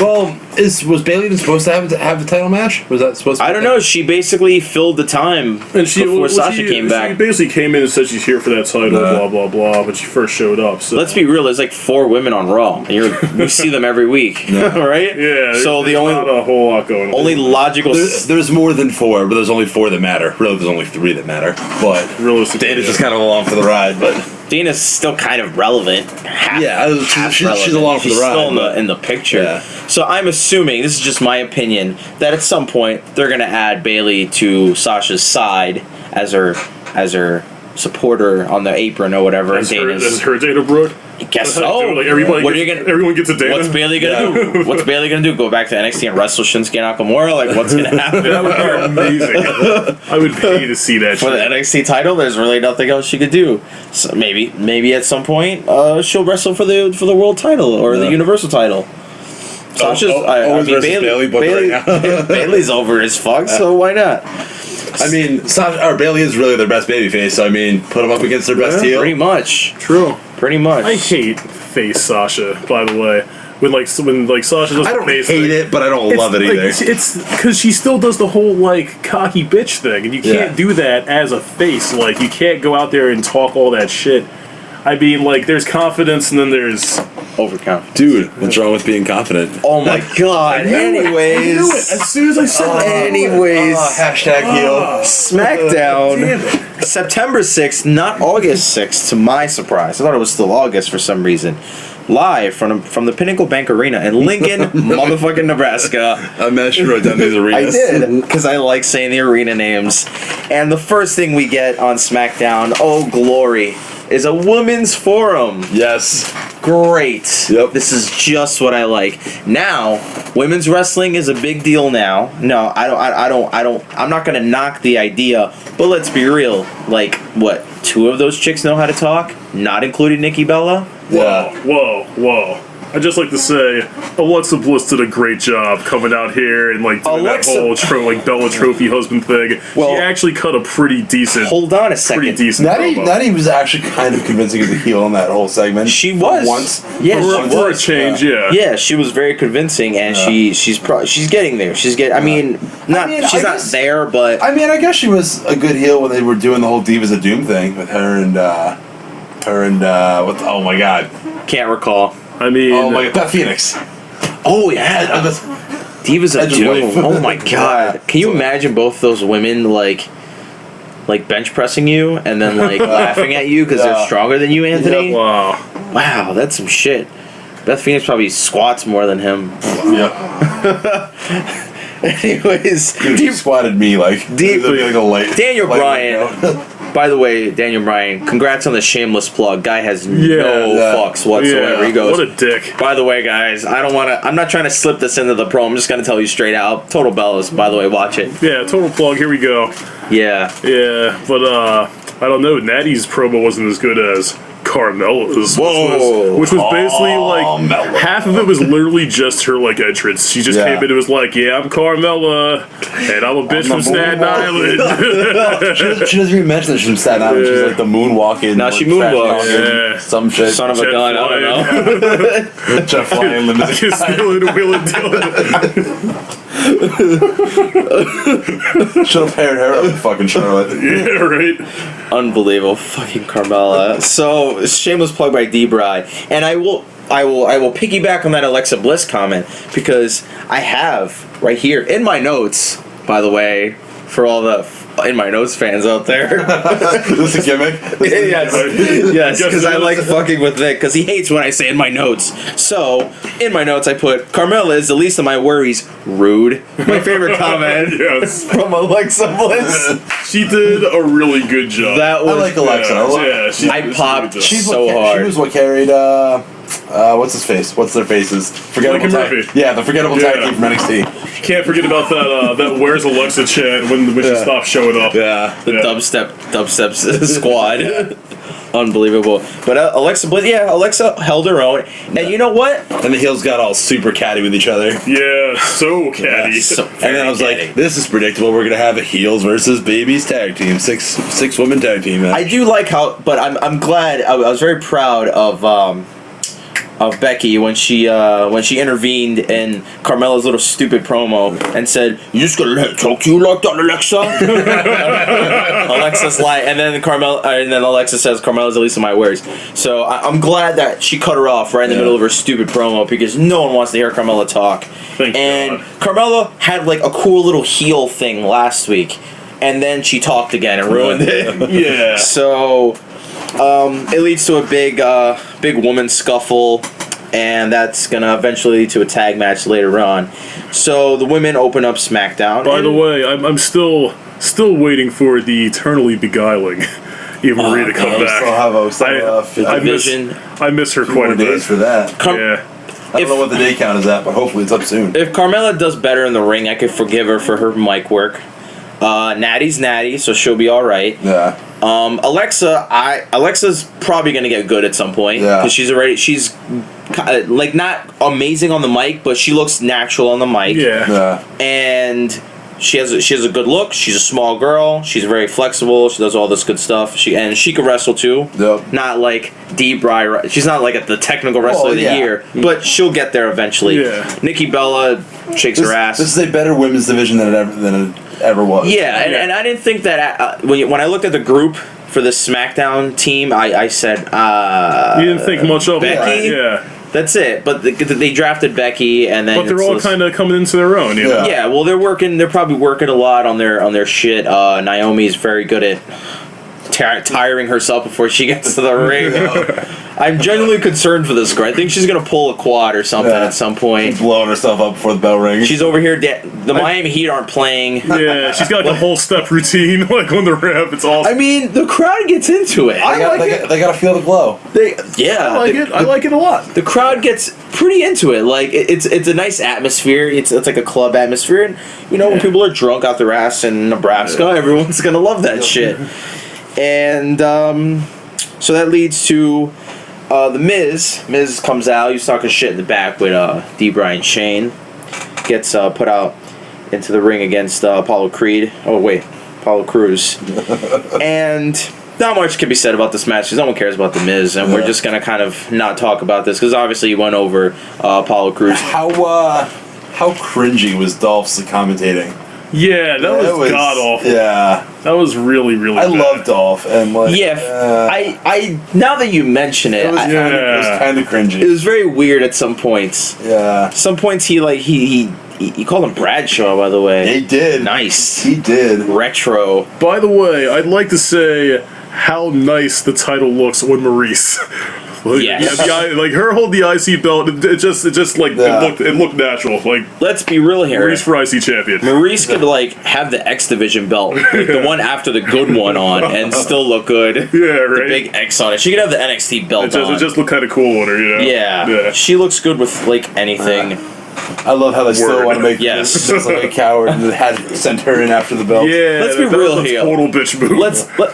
Well, was Bayley supposed to have the title match? Was that supposed to I don't know. She basically filled the time before Sasha came back. She basically came in and said she's here for that title, blah, blah, blah, when she first showed up. So. Let's be real. There's like 4 women on Raw. And we see them every week, right? Yeah. So there's not a whole lot going on. Only logical... There's more than 4, but there's only 4 that matter. Really, there's only 3 that matter. But realistically, Dana's just kind of along for the ride, but... Dana's still kind of relevant. She's along for the ride. She's still in the picture. Yeah. So I'm assuming, this is just my opinion, that at some point they're going to add Bayley to Sasha's side as her supporter on the apron or whatever. As her Dana Brooke? I guess so. Like everyone gets a Dana. What's Bayley gonna do? What's Bayley gonna do? Go back to NXT and wrestle Shinsuke Nakamura? Like, what's gonna happen? That would be amazing. I would pay to see that. For the NXT title, there's really nothing else she could do. So maybe at some point, she'll wrestle for the world title or the Universal title. Sasha's Bayley's over as fuck, so why not? I mean, Bayley is really their best babyface, so I mean, put them up against their best heel. Pretty much. True. Pretty much. I hate face Sasha, by the way. When Sasha does I don't face hate it, but I don't love it either. It's because she still does the whole cocky bitch thing, and you can't do that as a face. Like, you can't go out there and talk all that shit. I mean, there's confidence, and then there's overconfidence. Dude, what's wrong with being confident? Oh my god. Anyways. I knew it. As soon as I said that. Anyways. Hashtag heel. Smackdown. September 6th, not August 6th, to my surprise. I thought it was still August for some reason. Live from the Pinnacle Bank Arena in Lincoln, motherfucking Nebraska. I'm not sure wrote down these arenas. I did, because I like saying the arena names. And the first thing we get on SmackDown, oh glory, is a women's forum. Yes. Great. Yep. This is just what I like. Now, women's wrestling is a big deal now. No, I'm not gonna knock the idea, but let's be real. 2 of those chicks know how to talk, not including Nikki Bella. Whoa. I'd just like to say, Alexa Bliss did a great job coming out here and doing that whole Bella Trophy husband thing. Well, she actually cut a pretty decent. Hold on a second. Pretty decent. Natty was actually kind of convincing as a heel in that whole segment. She was once. Yeah, for a change. Yeah. Yeah, she was very convincing, and she's getting there. She's not there, but I mean, I guess she was a good heel when they were doing the whole Divas of Doom thing with her and oh my god, can't recall. I mean, oh my god, Beth Phoenix. Oh yeah, Divas of Doom. Oh my god, can you imagine both those women bench pressing you and then laughing at you because they're stronger than you, Anthony? Yeah, wow, that's some shit. Beth Phoenix probably squats more than him. Yeah. Anyways, Dude, squatted me deeply like a light. Daniel Bryan. By the way, Daniel Bryan, congrats on the shameless plug. Guy has no fucks whatsoever. Yeah, He goes, what a dick. By the way, guys, I'm not trying to slip this into the pro. I'm just going to tell you straight out. Total Bellas, by the way, watch it. Yeah, total plug. Here we go. Yeah. Yeah, but I don't know. Natty's promo wasn't as good as Carmella's, which was basically half of it was literally just her entrance. She just came in and was yeah, I'm Carmella, and I'm a bitch from Staten Island. She doesn't even mention that she's from Staten Island. She's the moonwalking. No, she moonwalks. Yeah. Some shit. Son of a gun, I don't know. Jet flying limousine. Should have paired her up with fucking Charlotte. Yeah, right. Unbelievable, fucking Carmella. So shameless plug by D-Bry, and I will piggyback on that Alexa Bliss comment because I have right here in my notes. By the way, for all the In My Notes fans out there. This is a gimmick? Yes, because I like fucking with Vic, because he hates when I say in my notes. So, in my notes I put, Carmella is the least of my worries. Rude. My favorite comment from Alexa Bliss. She did a really good job. That was, I like Alexa. I popped so hard. She was what carried, what's his face? What's their faces? Forgettable tag. Yeah, the forgettable tag team from NXT. Can't forget about that Where's Alexa chant when she stopped showing up. Yeah. The dubstep squad. Unbelievable. But Alexa Bliss, Alexa held her own. And you know what? And the heels got all super catty with each other. Yeah, so catty. And then I was like, this is predictable. We're going to have a heels versus babies tag team. Six women tag team match. I do like how, but I'm glad, I was very proud of Becky when she intervened in Carmella's little stupid promo and said, "You just gonna let her talk to you like that, Alexa?" Alexa's like, and then Alexa says, "Carmella's at least in my words." So I'm glad that she cut her off right in the middle of her stupid promo because no one wants to hear Carmella talk. Thank God. Carmella had like a cool little heel thing last week, and then she talked again and ruined it. Yeah. So. It leads to a big woman scuffle, and that's gonna eventually lead to a tag match later on. So the women open up SmackDown. By the way, I'm still waiting for the eternally beguiling Eva Marie to come back. I miss her quite a bit. Days for that. Yeah. I don't know what the day count is at, but hopefully it's up soon. If Carmella does better in the ring, I could forgive her for her mic work. Natty's Natty, so she'll be all right. Yeah. Alexa's probably gonna get good at some point because she's like not amazing on the mic, but she looks natural on the mic. Yeah. And she has a good look. She's a small girl. She's very flexible. She does all this good stuff. She can wrestle too. Yep. Not like Debray. She's not like at the technical wrestler of the year, but she'll get there eventually. Yeah. Nikki Bella shakes her ass. This is a better women's division than it ever was. Yeah, and I didn't think that when I looked at the group for the SmackDown team, I said, you didn't think much of Becky? it, right? Yeah. That's it. But they drafted Becky, and then but they're all kind of coming into their own, you know. Yeah, well, they're probably working a lot on their shit. Naomi's very good at tiring herself before she gets to the ring. I'm genuinely concerned for this girl. I think she's gonna pull a quad or something at some point. She's blowing herself up before the bell rings. She's over here. The Miami Heat aren't playing. Yeah, she's got like a whole step routine like on the ramp. It's awesome. I mean, the crowd gets into it. They gotta feel the glow. I like it a lot. The crowd gets pretty into it. Like it's a nice atmosphere. It's like a club atmosphere. And when people are drunk out their ass in Nebraska, everyone's gonna love that shit. And so that leads to the Miz. Miz comes out. He's talking shit in the back with Debray and Shane. Gets put out into the ring against Apollo Creed. Oh wait, Apollo Crews. And not much can be said about this match because no one cares about the Miz, and we're just gonna kind of not talk about this because obviously he went over Apollo Crews. How cringy was Dolph's commentating? Yeah, that was god awful. Yeah, that was really I bad. love Dolph, and I now that you mention it, it was kind of cringy. It was very weird at some points. Yeah, some points he called him Bradshaw, by the way. He did. Nice. He did. Retro. By the way, I'd like to say how nice the title looks on Maurice. Yes. Like her hold the IC belt, it just it looked natural. Like, let's be real here. Maurice for IC champion. Maurice could have the X Division belt, the one after the good one on, and still look good. Yeah, right. The big X on it. She could have the NXT belt on. It just looked kind of cool on her, Yeah. She looks good with anything. I love how they still want to make this like a coward and had sent her in after the belt. Yeah, let's be real here. Total bitch move.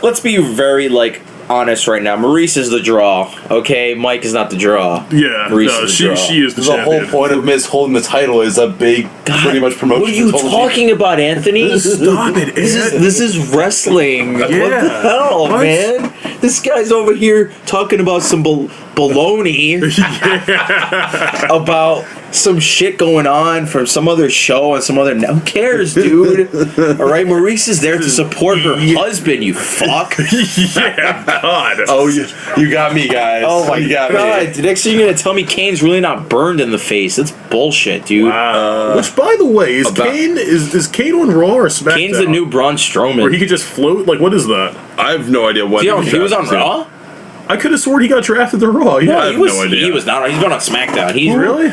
Let's be very honest right now. Maurice is the draw. Okay, Mike is not the draw. Yeah, she is the champion. The whole point of Miz holding the title is a big, pretty much promotion. What are you talking about, Anthony? Stop it! This is wrestling. Yeah. What the hell, man? This guy's over here talking about some baloney about some shit going on from some other show and some other. Who cares, dude? All right, Maurice is there to support her husband. You fuck. Yeah, God. Oh, you got me, guys. Oh my God! The next thing you're gonna tell me, Kane's really not burned in the face. That's bullshit, dude. Wow. Which, by the way, is Kane on Raw or SmackDown? Kane's the new Braun Strowman. Or he could just float. Like, what is that? I have no idea what. He was on Raw. I could have sworn he got drafted to Raw. Yeah, I have no idea. He was not. He's been on SmackDown. Really?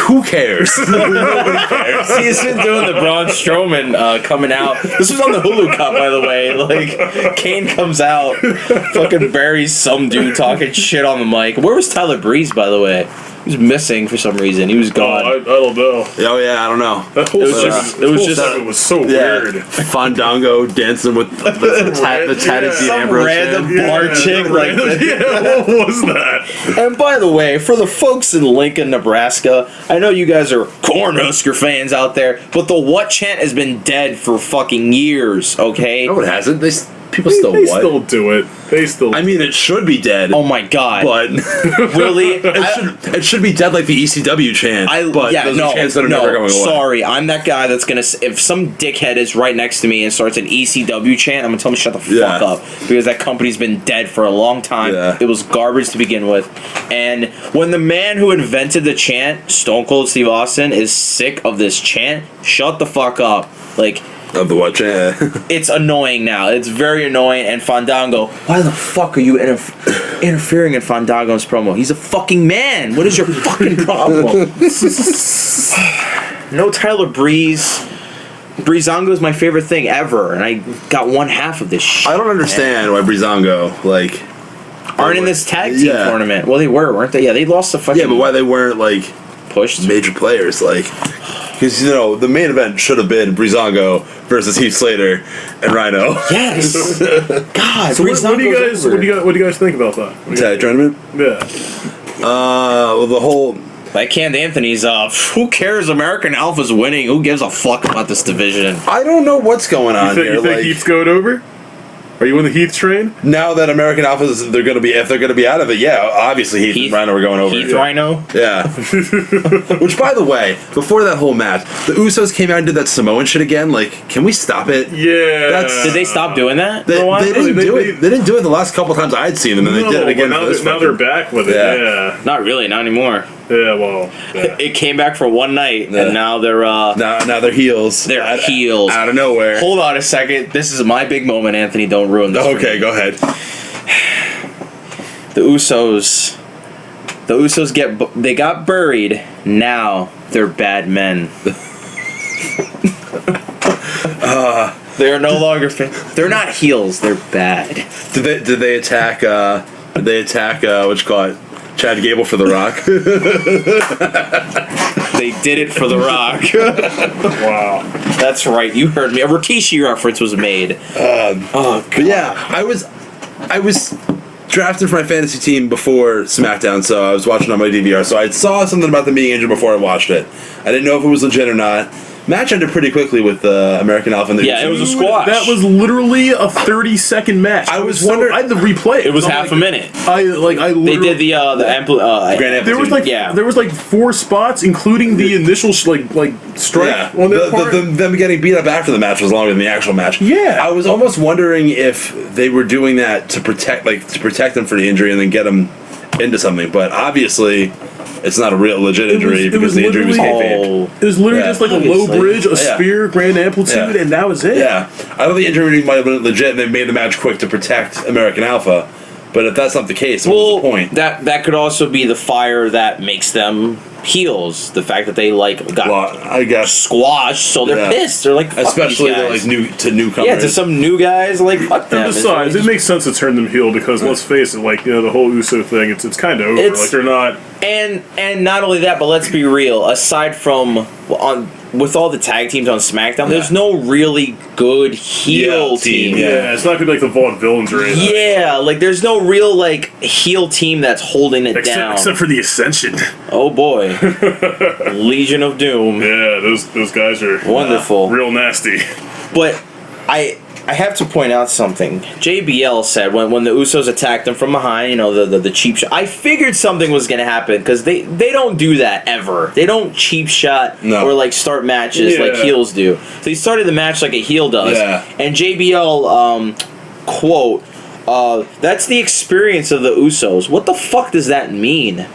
Who cares? Nobody cares. He's been doing the Braun Strowman coming out. This was on the Hulu Cup, by the way. Like, Kane comes out, fucking buries some dude talking shit on the mic. Where was Tyler Breeze, by the way? He was missing for some reason. He was gone. I don't know. Oh yeah, I don't know. That whole segment was so weird. Fandango dancing with the tatted Dean Ambrose. Random bar chick like that. Yeah, what was that? And by the way, for the folks in Lincoln, Nebraska, I know you guys are Cornhusker fans out there, but the what chant has been dead for fucking years, okay? No, it hasn't. People still they what? still do it. They still. I mean, it should be dead. Oh my god! But really, it should be dead like the ECW chant. But those are chants that are never going away. Sorry, I'm that guy that's gonna. If some dickhead is right next to me and starts an ECW chant, I'm gonna tell him to shut the fuck up because that company's been dead for a long time. Yeah. It was garbage to begin with, and when the man who invented the chant, Stone Cold Steve Austin, is sick of this chant, shut the fuck up. Like. Of the what chant? It's annoying now. It's very annoying. And Fandango, why the fuck are you interfering in Fandango's promo? He's a fucking man. What is your fucking problem? No Tyler Breeze. Breezango is my favorite thing ever, and I got one half of this shit. I don't understand why Breezango, aren't in this tag team tournament. Well, they were, weren't they? Yeah, they lost the fucking... Yeah, but why they weren't, pushed? Major players, Because, the main event should have been Breezango versus Heath Slater and Rhino. Yes! God, so what do you guys think about that? Tag tournament? Yeah. Well, the whole... Like Canned Anthony's, who cares? American Alpha's winning. Who gives a fuck about this division? I don't know what's going on here. You think Heath's going over? Are you on the Heath train? Now that American Alphas, if they're going to be out of it, obviously Heath and Rhino are going over. Heath Rhino? Yeah. Which, by the way, before that whole match, the Usos came out and did that Samoan shit again. Can we stop it? Yeah. Did they stop doing that? They didn't do it. They didn't do it the last couple times I'd seen them, and they did it again. Now they're back with it. Yeah. Not really, not anymore. Yeah, well, it came back for one night, and now they're now they're heels. They're heels out of nowhere. Hold on a second. This is my big moment, Anthony. Don't ruin this. Okay, go ahead. The Usos got buried. Now they're bad men. They are no longer they're not heels. They're bad. Did they attack? Did they attack? What you call it? Chad Gable for The Rock. They did it for The Rock. Wow. That's right. You heard me. A Rikishi reference was made. But yeah, I was drafted for my fantasy team before SmackDown, so I was watching on my DVR. So I saw something about them being injured before I watched it. I didn't know if it was legit or not. Match ended pretty quickly with American Alpha. And it was a squash. That was literally a 30-second match. I was wondering. I had to replay it. It was half a minute. I They did the Grand Amplitude. There was 4 spots, including the initial strike on their part. Them getting beat up after the match was longer than the actual match. Yeah, I was almost wondering if they were doing that to protect them for the injury and then get them into something. But obviously, it's not a real legit injury because the injury was kayfabe. It was literally just a low bridge, a spear, Grand Amplitude, and that was it. Yeah, I thought the injury might have been legit, and they made the match quick to protect American Alpha. But if that's not the case, what's the point? That could also be the fire that makes them heels. The fact that they got squashed, so they're pissed. They're like, fuck especially these guys. to newcomers. Yeah, to some new guys, fuck them. And besides, it makes sense to turn them heel because let's face it, the whole Uso thing, it's kind of over. They're not. And not only that, but let's be real. Aside from with all the tag teams on SmackDown, there's no really good heel team. Yeah, it's not gonna be like the Vaudevillains or anything. Yeah, there's no real heel team that's holding it down. Except for the Ascension. Oh boy, Legion of Doom. Yeah, those guys are wonderful, real nasty. But I have to point out something. JBL said when the Usos attacked him from behind, the cheap shot. I figured something was going to happen because they don't do that ever. They don't cheap shot or start matches like heels do. So he started the match like a heel does. Yeah. And JBL quote, "That's the experience of the Usos." What the fuck does that mean?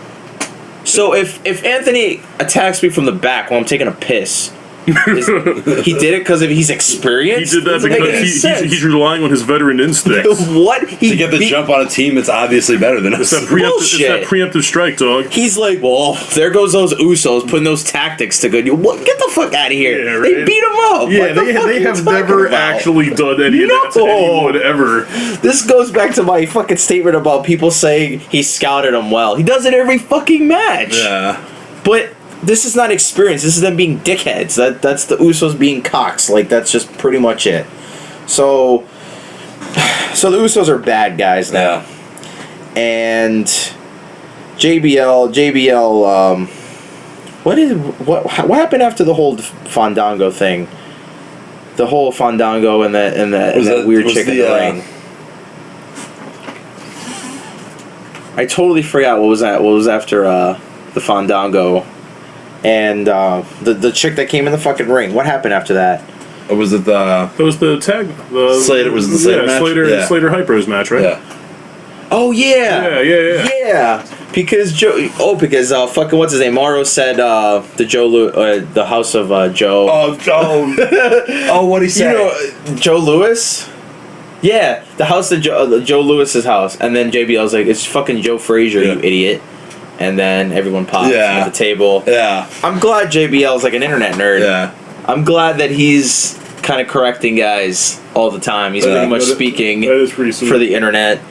So if Anthony attacks me from the back while I'm taking a piss. He did it because he's experienced. He did that because he's relying on his veteran instincts. What? To get the jump on a team that's obviously better than us. It's that preemptive strike, dog. He's like, well, there goes those Usos putting those tactics to good. Get the fuck out of here. Yeah, right? They beat him up. Yeah, they have never actually done any of that to anyone ever. This goes back to my fucking statement about people saying he scouted him well. He does it every fucking match. Yeah. But this is not experience. This is them being dickheads. That's the Usos being cocks. That's just pretty much it. So the Usos are bad guys now. Yeah. And JBL. What happened after the whole Fandango thing? the whole Fandango and that weird chick in the ring. I totally forgot what was that. What was after the Fandango, and the chick that came in the fucking ring. What happened after that? Or was it the? It was the tag. Slater was the Slater match. Slater Hypers match, right? Yeah. Oh yeah. Yeah. Because fucking what's his name? Morrow said the house of Joe. Oh, what he said? You know, Joe Louis. Yeah, the house of Joe Lewis's house, and then JBL's like, it's fucking Joe Frazier, you idiot. And then everyone pops at the table. Yeah. I'm glad JBL's like an internet nerd. Yeah. I'm glad that he's kind of correcting guys all the time. He's pretty much speaking for the internet.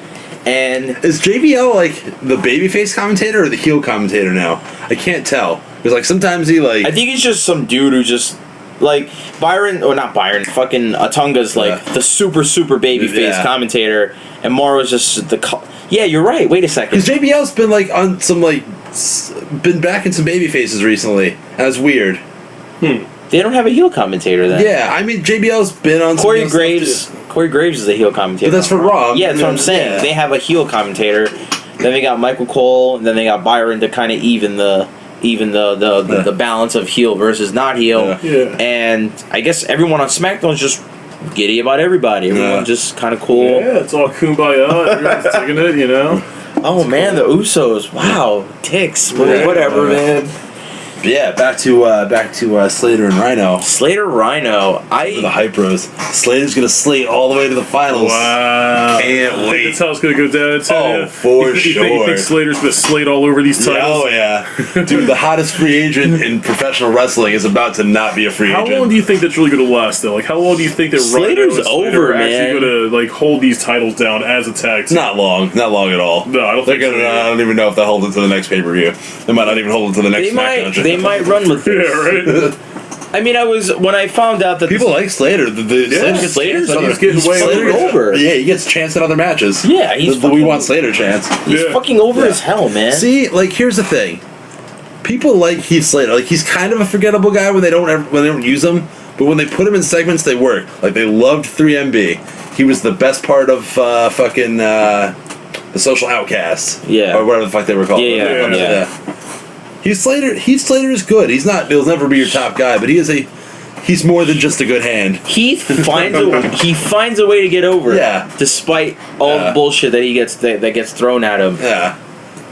And is JBL like the babyface commentator or the heel commentator now? I can't tell. Because like sometimes he like... I think he's just some dude who just... Like, not Byron, fucking Atunga's like the super babyface commentator, and Morrow's just the... Yeah, you're right, wait a second. Because JBL's been like on some like... been back in some babyfaces recently. That's weird. They don't have a heel commentator then. Yeah, I mean, JBL's been on Corey Graves is a heel commentator. But that's for Raw. Yeah, that's what I'm saying. Yeah. They have a heel commentator, then they got Michael Cole, and then they got Byron to kind of even the balance of heel versus not heel. Yeah. And I guess everyone on SmackDown is just giddy about everybody. Everyone's just kind of cool. Yeah, it's all kumbaya. Everyone's taking it, you know? Oh, man, the Usos. Wow. Ticks. Whatever, man. Yeah, back to Slater and Rhino. Slater Rhino. The Hype Bros. Slater's gonna slate all the way to the finals. Wow. Can't wait. That's how it's gonna go down. For sure. You think Slater's gonna slate all over these titles? Oh yeah. Dude, the hottest free agent in professional wrestling is about to not be a free agent. How long do you think that's really gonna last though? Like how long do you think that Slater's Slater over, man? Actually gonna like hold these titles down as a tag team? Not long at all. No, I don't think so. I don't even know if they'll hold it to the next pay-per-view. They might not even hold it to the next SmackDown. They might run with this. Yeah, right. I mean, when I found out that people like Slater, Slater's getting way over. Yeah, he gets a chance in other matches. Yeah, we want Slater chance. He's fucking over as hell, man. See, like here's the thing, people like Heath Slater. Like he's kind of a forgettable guy when they don't use him, but when they put him in segments, they work. Like they loved 3MB. He was the best part of the Social Outcasts. Yeah, or whatever the fuck they were called. Yeah. Heath Slater is good. He'll never be your top guy, but he's more than just a good hand. Heath finds a way to get over. Yeah. Despite all the bullshit that gets thrown at him. Yeah.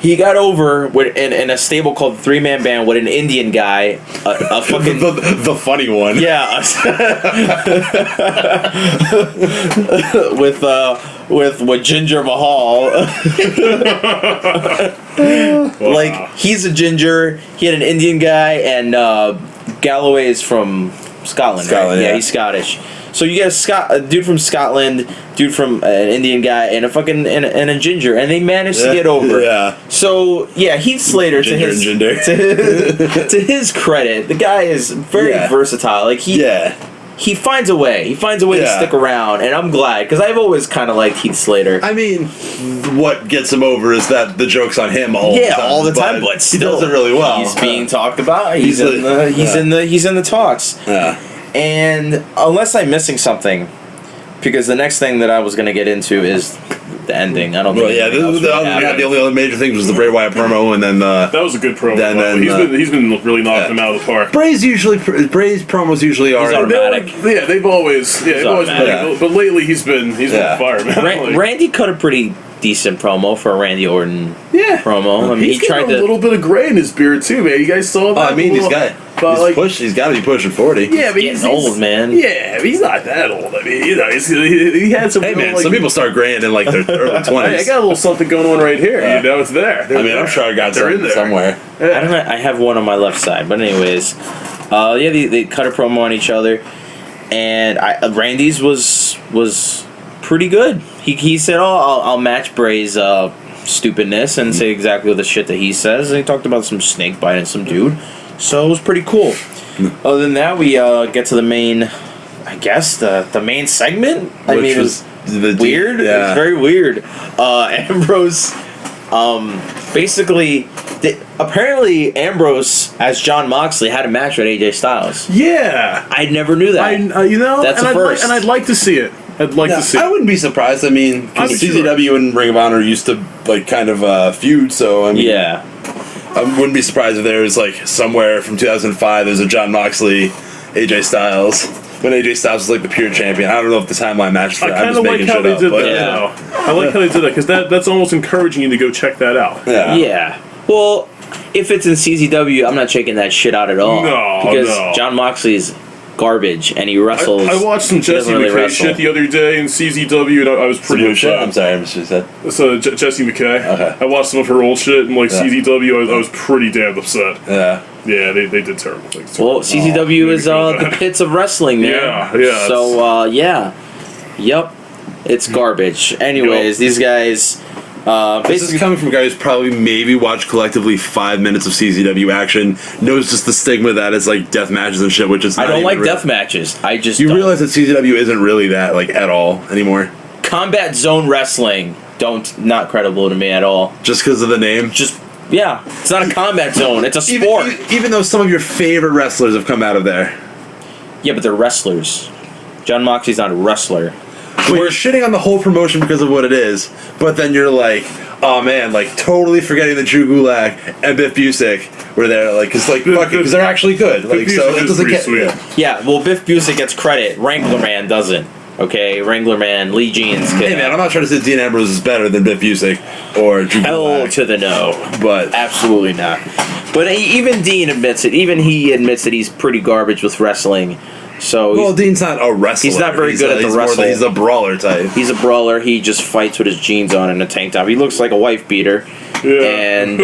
He got over in a stable called the 3-Man Band with an Indian guy, a fucking the funny one. Yeah. with Ginger Mahal. Like he's a ginger. He had an Indian guy, and Galloway is from Scotland. Right? Yeah, he's Scottish. So you get a dude from Scotland, dude from an Indian guy, and a ginger, and they managed to get over. Yeah. So yeah, Heath Slater to his credit, the guy is very versatile. Like he finds a way. He finds a way to stick around, and I'm glad because I've always kind of liked Heath Slater. I mean, what gets him over is that the joke's on him all the time. But still, he does it really well. He's being talked about. He's in the talks. Yeah. And unless I'm missing something, because the next thing that I was going to get into is the ending. I don't think. The only other major thing was the Bray Wyatt promo, and then that was a good promo. He's been really knocking them out of the park. Bray's promos usually are automatic. They've always been. But lately he's been on fire, man. Randy cut a pretty decent promo for a Randy Orton promo. I mean, he tried a little bit of gray in his beard too, man. You guys saw that? He's got to be pushing 40. Yeah, but he's old, man. Yeah, but he's not that old. I mean, he had some. Hey, man, some people start graying in like their early 20s. I got a little something going on right here. It's there. I'm sure I got something somewhere. Yeah. I don't know. I have one on my left side, but anyways, they cut a promo on each other, and Randy's was pretty good. He said, I'll match Bray's stupidness and say exactly the shit that he says. And he talked about some snake biting some dude. So it was pretty cool. Other than that, we get to the main, I guess, the main segment. It was weird. Yeah. It was very weird. Ambrose Basically, apparently Ambrose as John Moxley had a match with AJ Styles. Yeah, I never knew that. That's a first, and I'd like to see it. I'd like to see it. I wouldn't be surprised. I mean, because CZW and Ring of Honor used to like kind of feud, so I mean, yeah. I wouldn't be surprised if there was like somewhere from 2005 there's a John Moxley, AJ Styles. When AJ Styles was like the pure champion. I don't know if the timeline matches for that. I kind of like how they did that. Yeah. I like how they did that because that's almost encouraging you to go check that out. Yeah. Well, if it's in CZW, I'm not checking that shit out at all. No, because John Moxley's garbage and he wrestles. I watched some Jesse McKay shit the other day in CZW and I was pretty upset. I'm sorry, I missed what you said. So Jesse McKay. Okay. I watched some of her old shit and like CZW. I was pretty damn upset. Yeah. Yeah, they did terrible things. Well, CZW is the pits of wrestling, man. Yeah. So, Yep. It's garbage. Anyways, these guys... this is coming from a guy who's probably maybe watched collectively 5 minutes of CZW action, knows just the stigma that it's like death matches and shit, which is not I don't like real. death matches. I just You realize that CZW isn't really that like at all anymore? Combat Zone Wrestling. Not credible to me at all. Just because of the name? Yeah, it's not a combat zone. It's a sport. Even though some of your favorite wrestlers have come out of there. Yeah, but they're wrestlers. John Moxley's not a wrestler. We're shitting on the whole promotion because of what it is, but then you're like, oh man, like totally forgetting that Drew Gulak and Biff Busick were there, like, cause like fuck it, because they're actually good. Like, so it doesn't get. Yeah, well, Biff Busick gets credit. Wrangler Man doesn't. Okay, Wrangler Man, Lee Jeans. Hey man, I'm not trying to say Dean Ambrose is better than Biff Busick or Drew Gulak. Hell to the no, but absolutely not. But even Dean admits it. Even he admits that he's pretty garbage with wrestling. So Dean's not a wrestler. He's not very good at the wrestling. He's a brawler type. He's a brawler. He just fights with his jeans on and a tank top. He looks like a wife beater. Yeah. And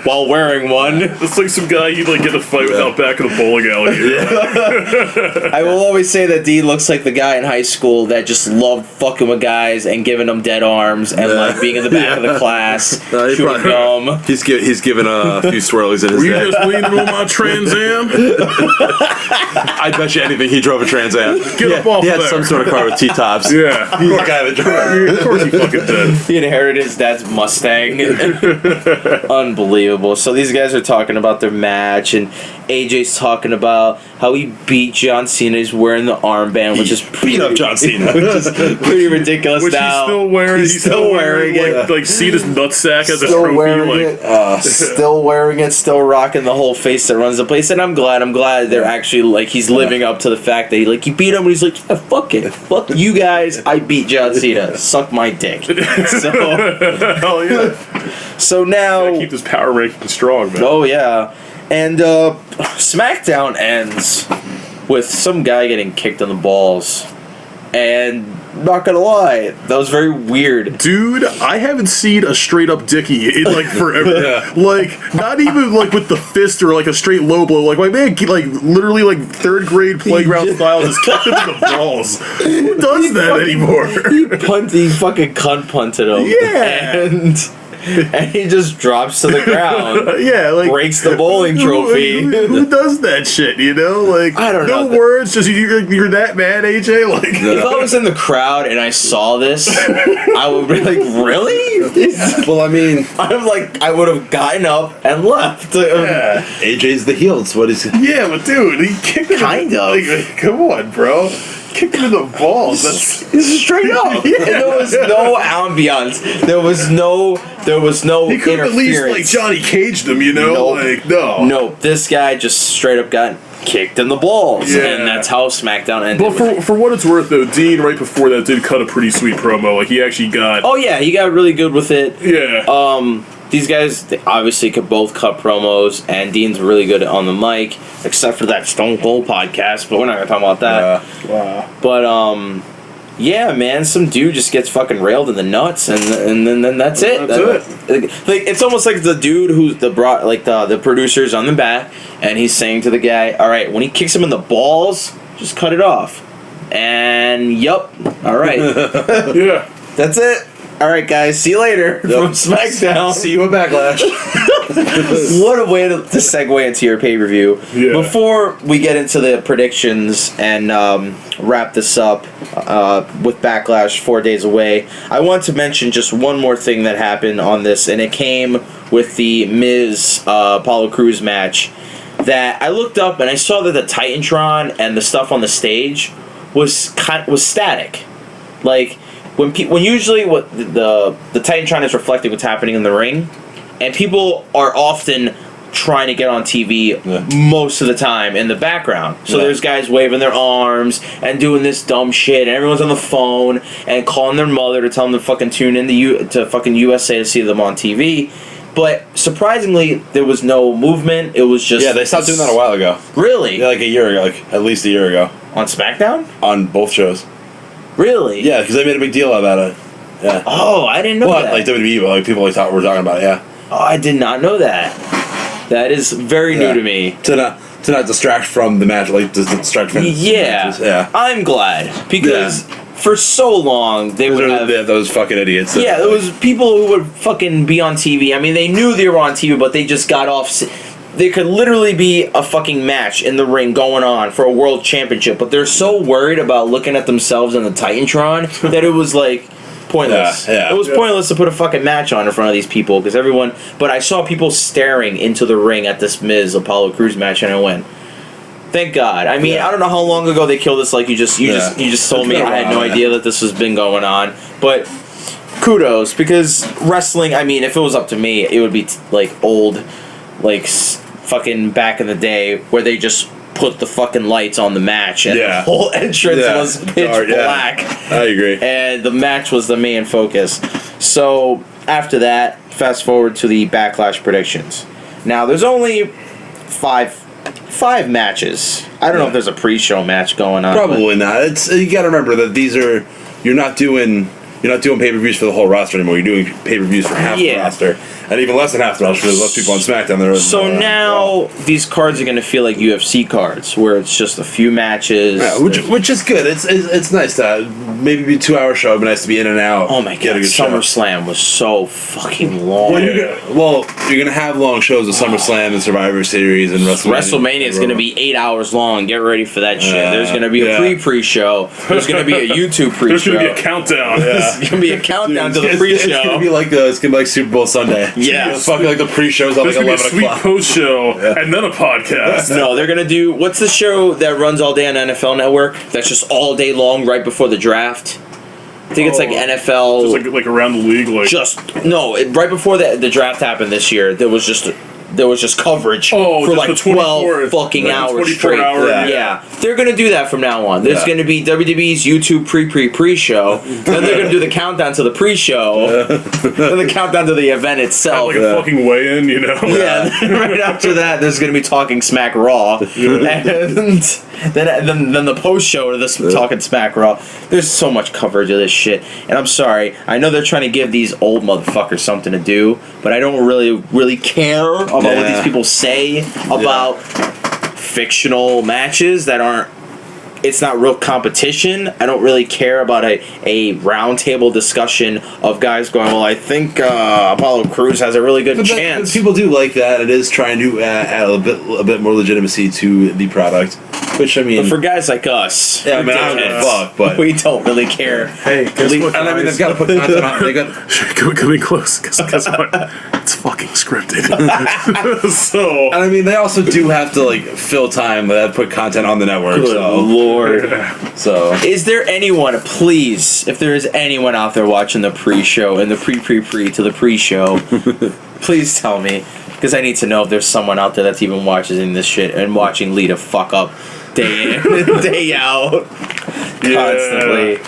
while wearing one, it's like some guy you'd like get a fight without back in a bowling alley. Yeah. I will always say that Dean looks like the guy in high school that just loved fucking with guys and giving them dead arms and like being in the back of the class, chewing gum. He's given a few swirlies in his Were you day. just leaning on my Trans Am? I bet you anything he drove a Trans Am. Get up off He had there. some sort of car with T-tops. Yeah. He's the guy that drove. Of course he fucking did. He inherited his dad's Mustang. Unbelievable. So these guys are talking about their match, and AJ's talking about how he beat John Cena. He's wearing the armband, which is beat up John Cena, which is pretty ridiculous. Which now. He's still wearing. He's still wearing it. Like Cena's nutsack as a trophy. Still wearing it. Still rocking the whole face that runs the place. And I'm glad they're actually like he's living up to the fact that he beat him. And he's like, yeah, fuck it, fuck you guys. I beat John Cena. Suck my dick. So hell yeah. So now keep this power ranking strong, man. Oh yeah, and SmackDown ends with some guy getting kicked in the balls, and not gonna lie, that was very weird. Dude, I haven't seen a straight up dickie in like forever. Yeah. Like not even like with the fist or like a straight low blow. Like my man, like literally like third grade playground style, just kicked him in the balls. Who does that anymore? He fucking cunt punted him. Yeah. And he just drops to the ground. Yeah, like breaks the bowling trophy. Who does that shit? You know, like I don't know. No words. Just you're that mad, AJ. Like if I was in the crowd and I saw this, I would be like, really? Well, I mean, I would have gotten up and left. Yeah. AJ's the heel. It's what is? Yeah, but dude, he kicked him. Kind of. Like, come on, bro. Kicked him in the balls. That's straight up. Yeah. And there was no ambiance. There was no he could have at least like Johnny Caged him, you know? Nope. Like no. Nope. This guy just straight up got kicked in the balls. Yeah. And that's how SmackDown ended. But for what it's worth though, Dean right before that did cut a pretty sweet promo. Like he actually got Oh yeah, he got really good with it. Yeah. These guys they obviously could both cut promos, and Dean's really good on the mic, except for that Stone Cold podcast, but we're not gonna talk about that. Wow. But yeah, man, some dude just gets fucking railed in the nuts, and then that's it. That's it. Like it's almost like the dude who's the producer's on the back, and he's saying to the guy, "All right, when he kicks him in the balls, just cut it off." And yup, all right, yeah, that's it. All right, guys, see you later from SmackDown. See you at Backlash. What a way to segue into your pay-per-view. Yeah. Before we get into the predictions and wrap this up with Backlash 4 days away, I want to mention just one more thing that happened on this, and it came with the Miz Apollo Crews match. That I looked up and I saw that the Titantron and the stuff on the stage was static. Like when usually what the Titantron is reflecting what's happening in the ring, and people are often trying to get on TV most of the time in the background. So there's guys waving their arms and doing this dumb shit, and everyone's on the phone and calling their mother to tell them to fucking tune in to fucking USA to see them on TV. But surprisingly, there was no movement. It was just... Yeah, they stopped doing that a while ago. Really? Yeah, like a year ago. Like, at least a year ago. On SmackDown? On both shows. Really? Yeah, because they made a big deal about it. Yeah. Oh, I didn't know that. Like WWE, but like people like were talking about it, yeah. Oh, I did not know that. That is very new to me. To not distract from the match, like to distract from matches. Yeah. I'm glad. Because... For so long, they would have... those fucking idiots. Yeah, there was people who would fucking be on TV. I mean, they knew they were on TV, but they just got off... There could literally be a fucking match in the ring going on for a world championship, but they're so worried about looking at themselves in the Titantron that it was, like, pointless. Yeah. It was pointless to put a fucking match on in front of these people, because everyone... But I saw people staring into the ring at this Miz Apollo Crews match, and I went... Thank God. I mean, I don't know how long ago they killed this. Like you just told me. I had no idea that this has been going on. But kudos, because wrestling. I mean, if it was up to me, it would be like old, like fucking back in the day where they just put the fucking lights on the match and the whole entrance was pitch black. I agree. And the match was the main focus. So after that, fast forward to the Backlash predictions. Now, there's only five matches. I don't know if there's a pre-show match going on. Probably not. It's you got to remember that these are you're not doing pay-per-views for the whole roster anymore. You're doing pay-per-views for half the roster, and even less than half the roster. There's less people on SmackDown. So now these cards are going to feel like UFC cards, where it's just a few matches, which is good. It's nice to maybe be a 2-hour show. It'd be nice to be in and out. Oh my god, SummerSlam was so fucking long. You're gonna have long shows of SummerSlam and Survivor Series and WrestleMania is gonna be 8 hours long. Get ready for that shit. There's gonna be a pre-show. There's gonna be a YouTube pre-show. There's gonna be a countdown. There's gonna be a countdown to the pre-show. It's gonna be like Super Bowl Sunday. Yeah, it's fucking like the pre-shows at like 11 o'clock. There's gonna be a sweet post-show and then a podcast. No, they're gonna do what's the show that runs all day on NFL Network? That's just all day long right before the draft. I think it's like NFL. Just like around the league, like right before the draft happened this year. There was just coverage for like 12 fucking hours straight. Yeah, they're gonna do that from now on. There's gonna be WWE's YouTube pre-show. Then they're gonna do the countdown to the pre-show. Then the countdown to the event itself. Like a fucking weigh-in, you know. Yeah. Right after that, there's gonna be Talking Smack Raw, and then the post-show to this Talking Smack Raw. There's so much coverage of this shit, and I'm sorry. I know they're trying to give these old motherfuckers something to do, but I don't really care about what these people say about fictional matches that aren't. It's not real competition. I don't really care about a round table discussion of guys going, well, I think Apollo Crews has a really good chance. People do like that. It is trying to add a bit more legitimacy to the product. Which, I mean... But for guys like us... Yeah, I mean, I don't give a fuck, but... We don't really care. Hey, guess what, and I mean, they've got to put content on. They got... Coming close. Guess what? It's fucking scripted. So... And I mean, they also do have to, like, fill time that put content on the network, Good Lord. So... Is there anyone, please, if there is anyone out there watching the pre-show and the pre to the pre-show, please tell me. Because I need to know if there's someone out there that's even watching this shit and watching Lita fuck up day in and day out constantly.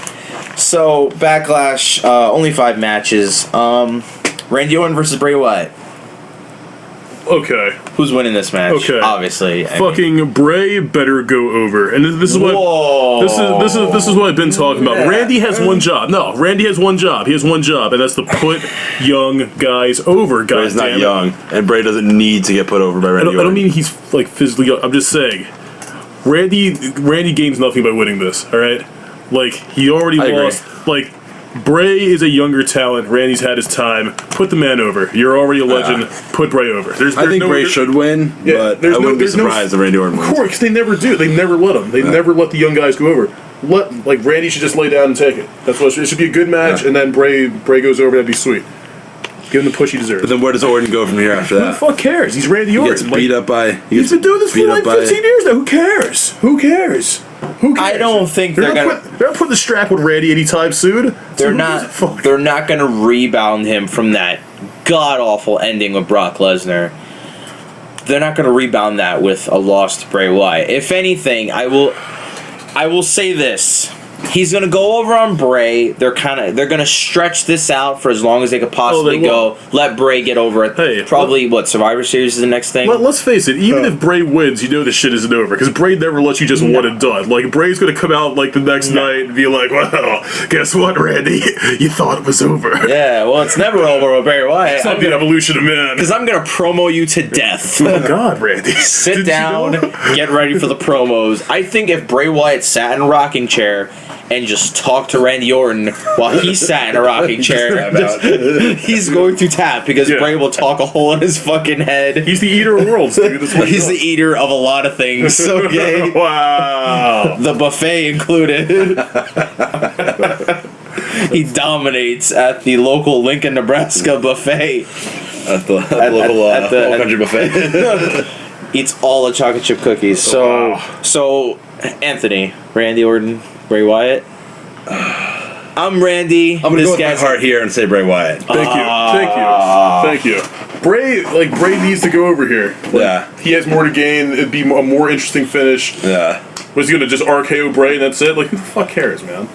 So, Backlash, only 5 matches. Randy Orton versus Bray Wyatt. Okay. Who's winning this match? Okay. Obviously. Fucking Bray better go over. And this is what this is what I've been talking about. Randy has one job. No, Randy has one job. He has one job, and that's to put young guys over. Bray's not young, and Bray doesn't need to get put over by Randy. I don't mean he's like physically young. I'm just saying Randy gains nothing by winning this, all right? Like he already lost. Like Bray is a younger talent. Randy's had his time. Put the man over. You're already a legend. Put Bray over. I think Bray should win, but I wouldn't be surprised if Randy Orton wins. Of course, because they never do. They never let them. They never let the young guys go over. Randy should just lay down and take it. That's what it should be, a good match, and then Bray goes over. That'd be sweet. Give him the push he deserves. But then where does Orton go from here after that? Who the fuck cares? He's Randy Orton. He gets beat up by... He's been doing this for 15 years now. Who cares? Who cares? I don't think they're not putting the strap with Randy anytime soon. They're not going to rebound him from that god-awful ending with Brock Lesnar. They're not going to rebound that with a loss to Bray Wyatt. If anything, I will say this. He's gonna go over on Bray. They're gonna stretch this out for as long as they could possibly go. Let Bray get over it. Hey, probably Survivor Series is the next thing. Let's face it. Even if Bray wins, you know the shit isn't over because Bray never lets you just one and done. Like Bray's gonna come out the next night and be like, "Well, guess what, Randy? You thought it was over." Yeah, well, it's never over with Bray Wyatt. It's not the evolution of man. Because I'm gonna promo you to death. Oh God, Randy! Sit down, get ready for the promos. I think if Bray Wyatt sat in a rocking chair and just talk to Randy Orton while he sat in a rocking chair, he's going to tap because Bray will talk a hole in his fucking head. He's the eater of worlds, dude. He's the eater of a lot of things. Okay. Wow. The buffet included. He dominates at the local Lincoln, Nebraska buffet. At the local country buffet. Eats all the chocolate chip cookies. So Anthony, Randy Orton, Bray Wyatt. I'm Randy. I'm gonna go with my heart here and say Bray Wyatt. Thank you. Bray needs to go over here. He has more to gain. It'd be a more interesting finish. Yeah. Was he gonna just RKO Bray and that's it? Who the fuck cares, man?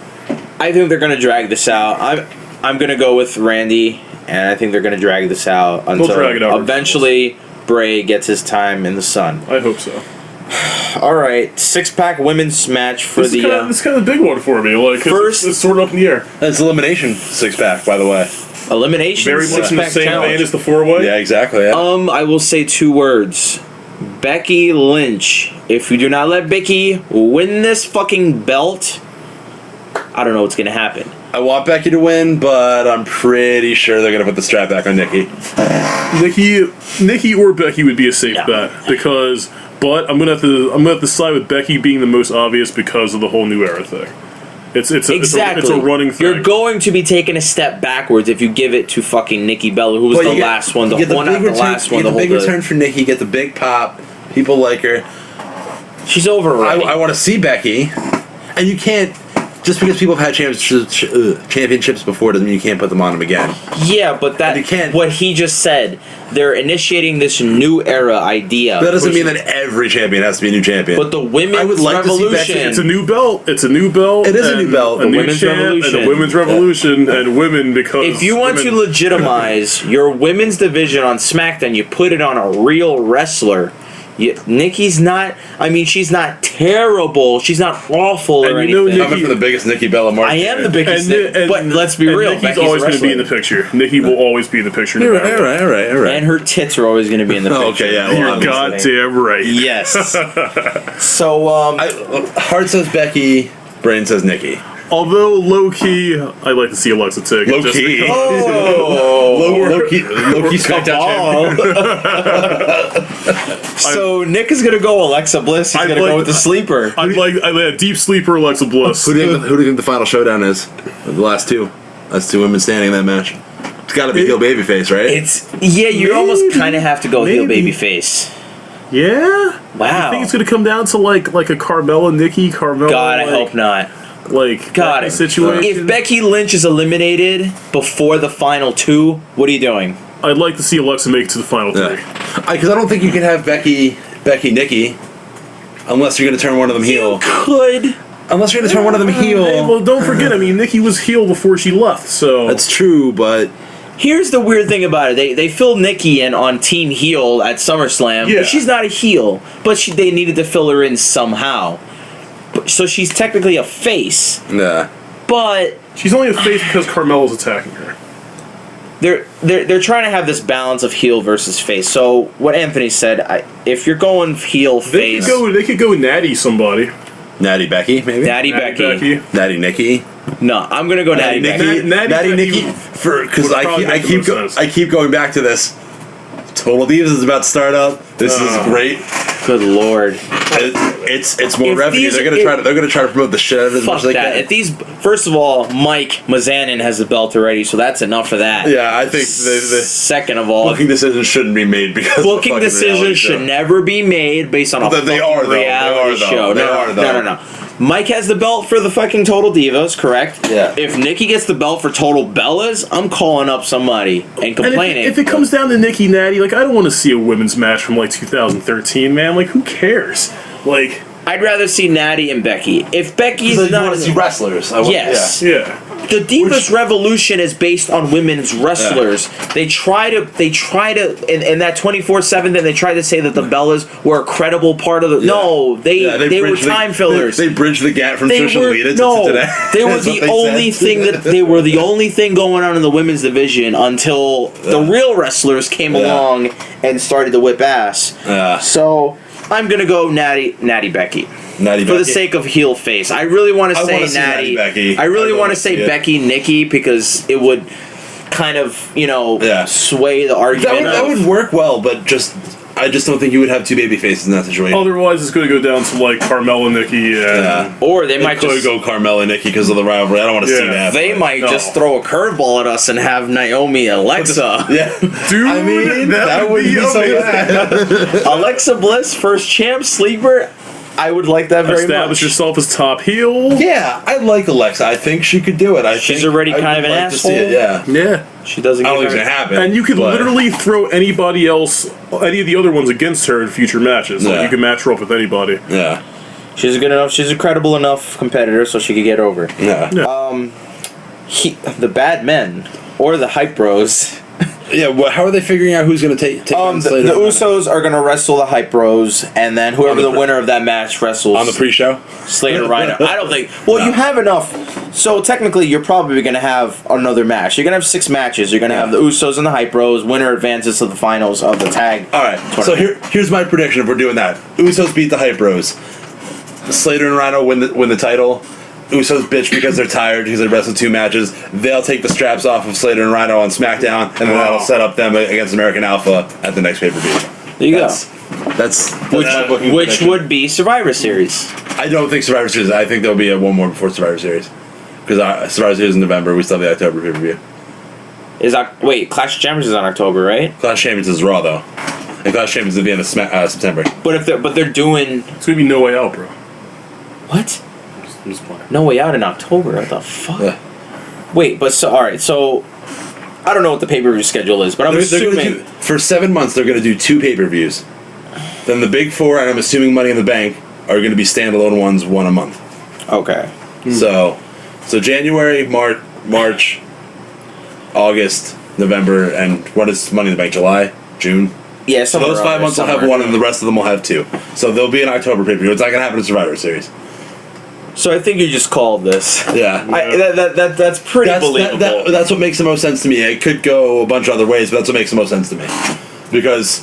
I think they're gonna drag this out. I'm gonna go with Randy, and I think they're gonna drag this out until eventually Bray gets his time in the sun. I hope so. All right, 6-pack women's match for this is kind of a big one for me. First, it's sort of up in the air. It's elimination 6-pack, by the way. Elimination. Very much in the same vein as the 4-way. Yeah, exactly. Yeah. I will say 2 words. Becky Lynch. If you do not let Becky win this fucking belt, I don't know what's gonna happen. I want Becky to win, but I'm pretty sure they're gonna put the strap back on Nikki. Nikki or Becky would be a safe bet because. But I'm gonna have to side with Becky being the most obvious because of the whole new era thing. It's a running thing. You're going to be taking a step backwards if you give it to fucking Nikki Bella, who was the last one. Get the big return for Nikki. Get the big pop. People like her. She's overrated. I want to see Becky, and you can't. Just because people have had championships before doesn't mean you can't put them on them again. Yeah, but what he just said, they're initiating this new era idea. That doesn't mean that every champion has to be a new champion. But the women's revolution. It's a new belt. It is a new belt. The women's revolution. And the women's revolution and women because. If you want to legitimize your women's division on SmackDown, you put it on a real wrestler. Nikki's not. I mean, she's not terrible. She's not awful or anything. I'm for the biggest Nikki Bella market. I am the biggest. But let's be real. Nikki's always going to be in the picture. Nikki will always be in the picture. All right. And her tits are always going to be in the picture. Okay, yeah. You're goddamn right. Yes. So, heart says Becky. Brain says Nikki. Although low key, I'd like to see Alexa take low key. Low key Smackdown champion. So Nick is gonna go Alexa Bliss. He's gonna go with the sleeper. I'd like a deep sleeper Alexa Bliss. Who do you think the final showdown is? The last two. That's 2 women standing in that match. It's got to be heel babyface, right? You almost kind of have to go heel babyface. Yeah. Wow. I think it's gonna come down to like a Carmella Nikki Carmella. God, I hope not. God, situation. If Becky Lynch is eliminated before the final 2, what are you doing? I'd like to see Alexa make it to the final 3. Because I don't think you can have Becky Nikki unless you're going to turn one of them heel. You could. Unless you're going to turn one of them heel. Hey, well, don't forget, Nikki was heel before she left, so... That's true, but... Here's the weird thing about it. They filled Nikki in on Team Heel at SummerSlam, but she's not a heel. But they needed to fill her in somehow. So she's technically a face. Yeah. But she's only a face because Carmella's attacking her. They're trying to have this balance of heel versus face. So what Anthony said, if you're going heel face, they could go natty somebody. Natty Becky, maybe? Natty Becky. Natty Nikki. No, I'm going to go Natty Becky. Natty Nikki. Because I keep going back to this. Total Divas is about to start up. This is great. Good lord. It's more revenue. They're gonna try to promote the shit out of it as much as they can. If these, first of all, Mike Mazanin has the belt already, so that's enough for that. Yeah, I think the second of all, booking decisions shouldn't be made because booking decisions should never be made based on a reality show. No. Mike has the belt for the fucking Total Divas, correct? Yeah. If Nikki gets the belt for Total Bellas, I'm calling up somebody and complaining. And if it comes down to Nikki Natty, like, I don't want to see a women's match from like 2013, man. Like, who cares? Like, I'd rather see Natty and Becky. If Becky's not, not, want to see wrestlers. Yeah. The Divas Revolution is based on women's wrestlers. Yeah. They try to in that 24/7. Then they try to say that the Bellas were a credible part of the. Yeah. No, they were time fillers. They bridged the gap from Trish and Lita to today. They were the only thing they were the only thing going on in the women's division until the real wrestlers came along and started to whip ass. So I'm gonna go Natty Becky. For the sake of heel face. I really want to say Natty. Becky. I really want to say Becky Nikki because it would kind of, sway the argument. That would work well, but I just don't think you would have two baby faces in that situation. Otherwise, it's going to go down to like Carmella, Nikki, or they might just go Carmella, Nikki because of the rivalry. I don't want to see that. They might just throw a curveball at us and have Naomi Alexa. Dude, I mean that would be so bad. Alexa Bliss, first champ, sleeper. I would like that very much. Establish yourself as top heel. Yeah, I like Alexa. I think she could do it. She's already kind of an asshole. Yeah. She doesn't. I don't think it's gonna happen. And you could literally throw anybody else, any of the other ones, against her in future matches. Like you can match her up with anybody. Yeah. She's good enough. She's a credible enough competitor, so she could get over. Yeah. The Bad Men or the Hype Bros. Yeah, how are they figuring out who's going to take on Slate? The Usos are going to wrestle the Hype Bros, and then whoever the winner of that match wrestles on the pre-show, Slate or Rhyno. I don't think. Well, you have enough. So technically, you're probably going to have another match. You're going to have 6 matches. You're going to have the Usos and the Hype Bros. Winner advances to the finals of the tag. All right. Tournament. So here's my prediction. If we're doing that, Usos beat the Hype Bros. Slater and Rhyno win the title. Usos bitch because they're tired because they wrestled 2 matches. They'll take the straps off of Slater and Rhyno on SmackDown, and then that'll set up them against American Alpha at the next pay-per-view. There you go. That's which would be Survivor Series. I don't think Survivor Series. I think there'll be one more before Survivor Series. Because Survivor Series is in November. We still have the October pay-per-view. Wait, Clash of Champions is on October, right? Clash of Champions is Raw, though. And Clash of Champions is at the end of September. But they're doing... It's going to be No Way Out, bro. What? No Way Out in October. What the fuck? Yeah. Wait, alright, so I don't know what the pay-per-view schedule is, but I'm assuming for 7 months they're going to do 2 pay-per-views. Then the big 4, and I'm assuming Money in the Bank, are going to be standalone ones, one a month. Okay. So January, March, August, November, and what is Money in the Bank? July, June. Yeah, so those 5 months will have one, and the rest of them will have 2. So there'll be an October pay-per-view. It's not going to happen in Survivor Series. So I think you just called this. Yeah. That's pretty believable. That's what makes the most sense to me. It could go a bunch of other ways, but that's what makes the most sense to me. Because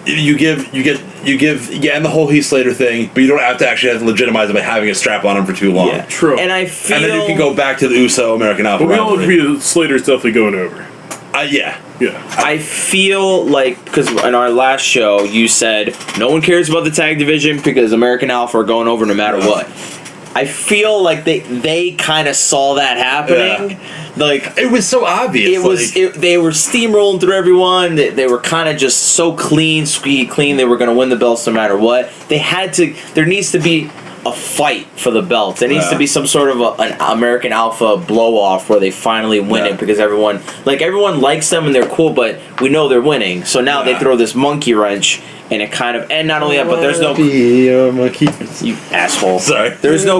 you give and the whole Heath Slater thing, but you don't have to actually have to legitimize it by having a strap on him for too long. Yeah, true. And then you can go back to the Uso American Alpha. But we all agree that Slater's definitely going over. Yeah. I feel like, because in our last show, you said no one cares about the tag division because American Alpha are going over no matter what. I feel like they kind of saw that happening. Yeah. Like it was so obvious. They were steamrolling through everyone. They were kind of just so clean, squeaky clean. They were going to win the belts no matter what. There needs to be a fight for the belt. There needs to be some sort of an American Alpha blow off where they finally win it because everyone likes them and they're cool, but we know they're winning. So now they throw this monkey wrench. And it kind of, and not only that, but there's no you asshole. Sorry. There's no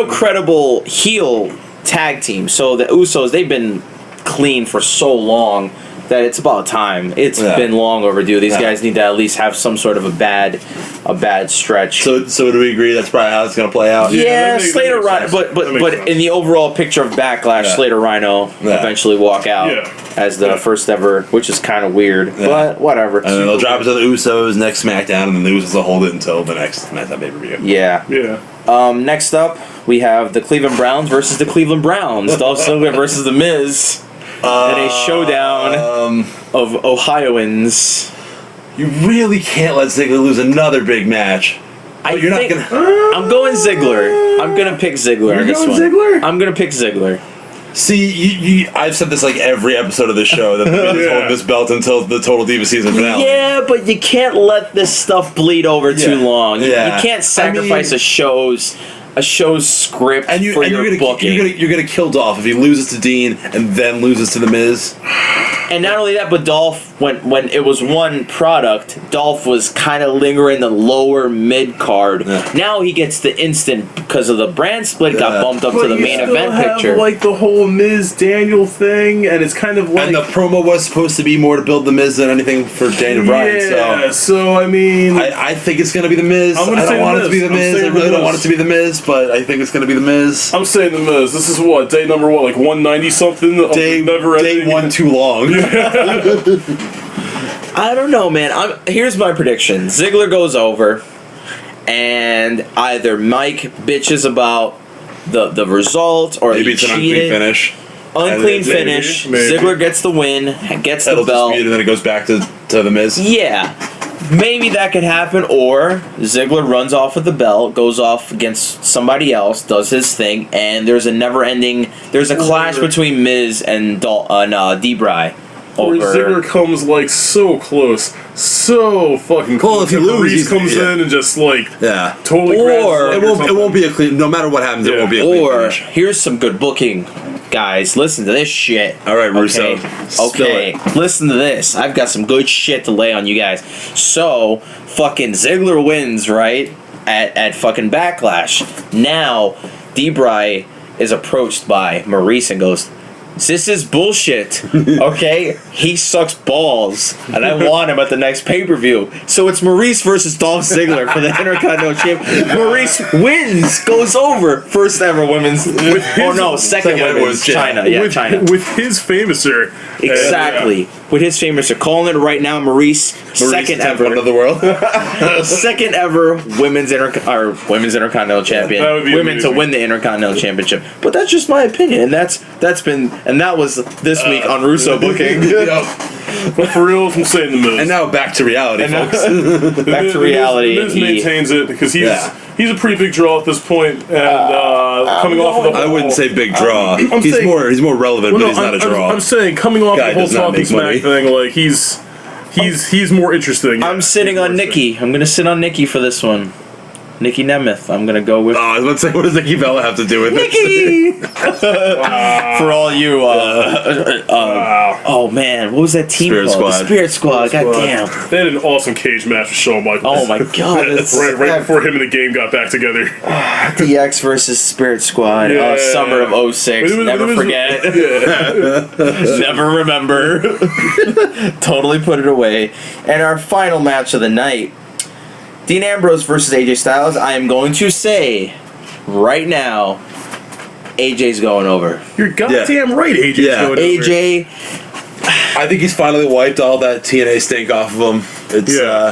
credible heel tag team. So the Usos, they've been clean for so long that it's about time. It's been long overdue. These guys need to at least have some sort of a bad stretch. So do we agree that's probably how it's going to play out? Yeah, Slater Rhyno, but in the overall picture of Backlash, Slater Rhyno eventually walk out. Yeah. as the first ever, which is kind of weird, but whatever. And then they'll drop it to the Usos next SmackDown, and then the Usos will hold it until the next SmackDown pay-per-view. Yeah. Next up, we have the Cleveland Browns versus the Cleveland Browns. Dolph Ziggler versus The Miz in a showdown of Ohioans. You really can't let Ziggler lose another big match. I'm going Ziggler. I'm gonna pick Ziggler on this one. Ziggler? I'm gonna pick Ziggler. See, I've said this like every episode of this show that the Miz is holding this belt until the Total Diva season finale. Yeah, but you can't let this stuff bleed over too long. You can't sacrifice a show's script for your booking. You're gonna kill Dolph if he loses to Dean and then loses to the Miz. And not only that, but Dolph, when it was one product, Dolph was kind of lingering the lower mid card. Yeah. Now he gets the instant because of the brand split. Got bumped up to the main event picture. Like the whole Miz Daniel thing, and it's kind of like. And the promo was supposed to be more to build the Miz than anything for Daniel Bryan. Yeah. So I mean, I think it's gonna be the Miz. I don't want it to be the Miz. I really don't want it to be the Miz, but I think it's gonna be the Miz. I'm saying the Miz. This is what day number like 190 something. Day one too long. I don't know, man. Here's my prediction. Ziggler goes over, and either Mike bitches about the result, or maybe it's an unclean finish. Unclean finish. Maybe. Ziggler gets the win, gets the belt, and then it goes back to the Miz. Yeah. Maybe that could happen, or Ziggler runs off with the belt, goes off against somebody else, does his thing, and there's a clash between Miz and D-Bry. Or Ziggler comes like so close, so fucking close. Well, if he loses, comes in and just totally. Or it won't be a clean. No matter what happens, it won't be a clean finish. Here's some good booking, guys. Listen to this shit. All right, Russo. Okay, listen to this. I've got some good shit to lay on you guys. So, fucking Ziggler wins, right? At fucking Backlash. Now, D-Bry is approached by Maurice and goes, "This is bullshit, okay? He sucks balls, and I want him at the next pay-per-view." So it's Maurice versus Dolph Ziggler for the Intercontinental Championship. Maurice wins, goes over, first ever women's. Second women's. China, China. With his famouser. Exactly. With his famouser. Calling it right now, Maurice second ever. One of the world. Second ever women's Intercontinental Champion. Women to win the Intercontinental Championship. But that's just my opinion, and that was this week on Russo Booking. But for real, I'm saying the Miz. And now back to reality, folks. Back to reality. The Miz maintains it because he's a pretty big draw at this point, and coming off of the. I wouldn't say big draw. He's more relevant, but he's not a draw. I'm saying coming off the whole Talking Smack thing, like he's more interesting. I'm sitting on Nikki. I'm gonna sit on Nikki for this one. Nikki Nemeth. I'm gonna go with. I was about to say, what does Nikki Bella have to do with Nikki? For all you. Oh man, what was that team Spirit called? Squad. The Spirit Squad. God damn. They had an awesome cage match with Shawn Michaels. Oh my god. right before him and the Game got back together. DX versus Spirit Squad. Summer of 06. Never forget. Never remember. Totally put it away. And our final match of the night. Dean Ambrose versus AJ Styles. I am going to say right now, AJ's going over. You're goddamn right, AJ's going over. AJ. I think he's finally wiped all that TNA stink off of him.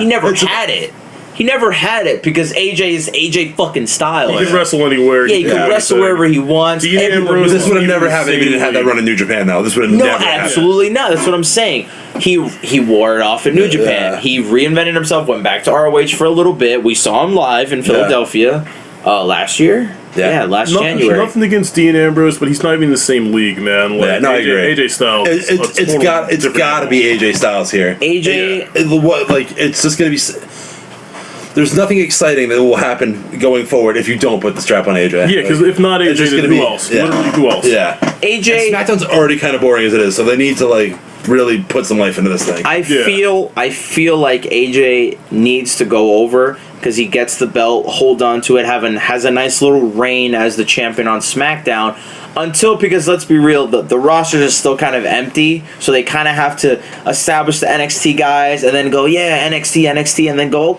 He never had it. He never had it because AJ is AJ fucking Styles. He can wrestle anywhere. Yeah, he can wrestle wherever he wants. This would have never happened if he didn't have that run in New Japan, though. This would have never happened. No, absolutely not. That's what I'm saying. He wore it off in New Japan. Yeah. He reinvented himself, went back to ROH for a little bit. We saw him live in Philadelphia last year. Last January. Nothing against Dean Ambrose, but he's not even in the same league, man. Like, I agree. AJ Styles. It's got to be AJ Styles here. It's just going to be. There's nothing exciting that will happen going forward if you don't put the strap on AJ. Yeah, because if not AJ, then who else? Yeah. Literally, who else? Yeah. AJ. And SmackDown's already kind of boring as it is, so they need to really put some life into this thing. I feel like AJ needs to go over because he gets the belt, hold on to it, has a nice little reign as the champion on SmackDown. Because let's be real, the roster is still kind of empty, so they kind of have to establish the NXT guys and then go, NXT, and then go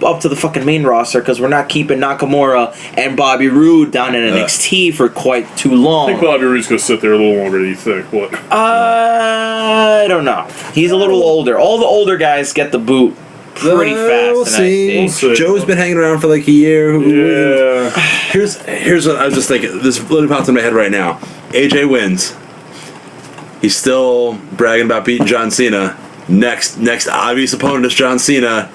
up to the fucking main roster because we're not keeping Nakamura and Bobby Roode down in NXT for quite too long. I think Bobby Roode's going to sit there a little longer than you think. What? I don't know. He's a little older. All the older guys get the boot pretty fast. We'll see. Joe's been hanging around for like a year. Yeah. Here's what I was just thinking. This literally popped in my head right now. AJ wins. He's still bragging about beating John Cena. Next obvious opponent is John Cena.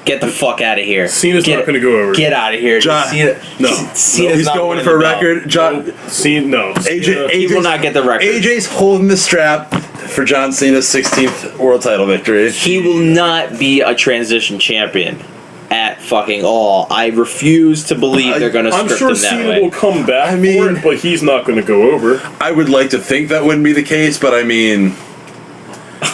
Get the fuck out of here. Cena's not going to go over. Get out of here. Cena's he's going for a record. Cena, no. He will not get the record. AJ's holding the strap for John Cena's 16th world title victory. He will not be a transition champion at fucking all. I refuse to believe they're going to script him that Cena way. I'm sure Cena will come back for it, but he's not going to go over. I would like to think that wouldn't be the case, but I mean...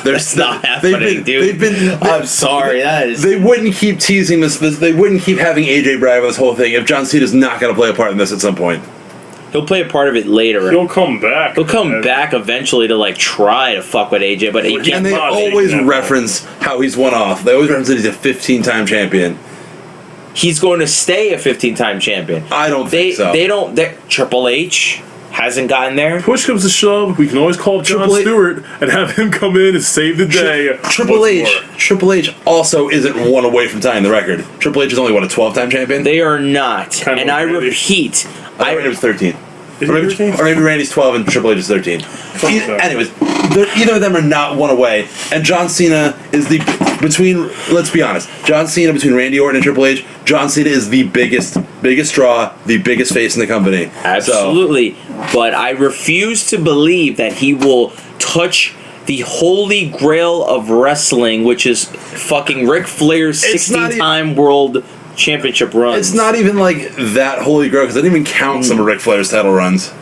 That's not happening, dude. I'm sorry, that is... They wouldn't keep teasing this. They wouldn't keep having AJ brag about this whole thing if John Cena's not going to play a part in this at some point. He'll play a part of it later. He'll come back. He'll come back eventually to like try to fuck with AJ, but AJ. And they always reference how he's one off. They always reference that he's a 15-time champion. He's going to stay a 15-time champion. I don't think so. They don't. Triple H hasn't gotten there. Push comes to shove, we can always call up Jon Stewart and have him come in and save the day. Triple H also isn't one away from tying the record. Triple H is only, what, a 12-time champion? They are not. And I repeat... Randy was 13. Or maybe Randy's 12 and Triple H is 13. Anyways, either of them are not one away. And John Cena is let's be honest, John Cena between Randy Orton and Triple H, John Cena is the biggest draw, the biggest face in the company. Absolutely. But I refuse to believe that he will touch the holy grail of wrestling, which is fucking Ric Flair's 16-time world championship runs. It's not even like that holy grail because I didn't even count some of Ric Flair's title runs.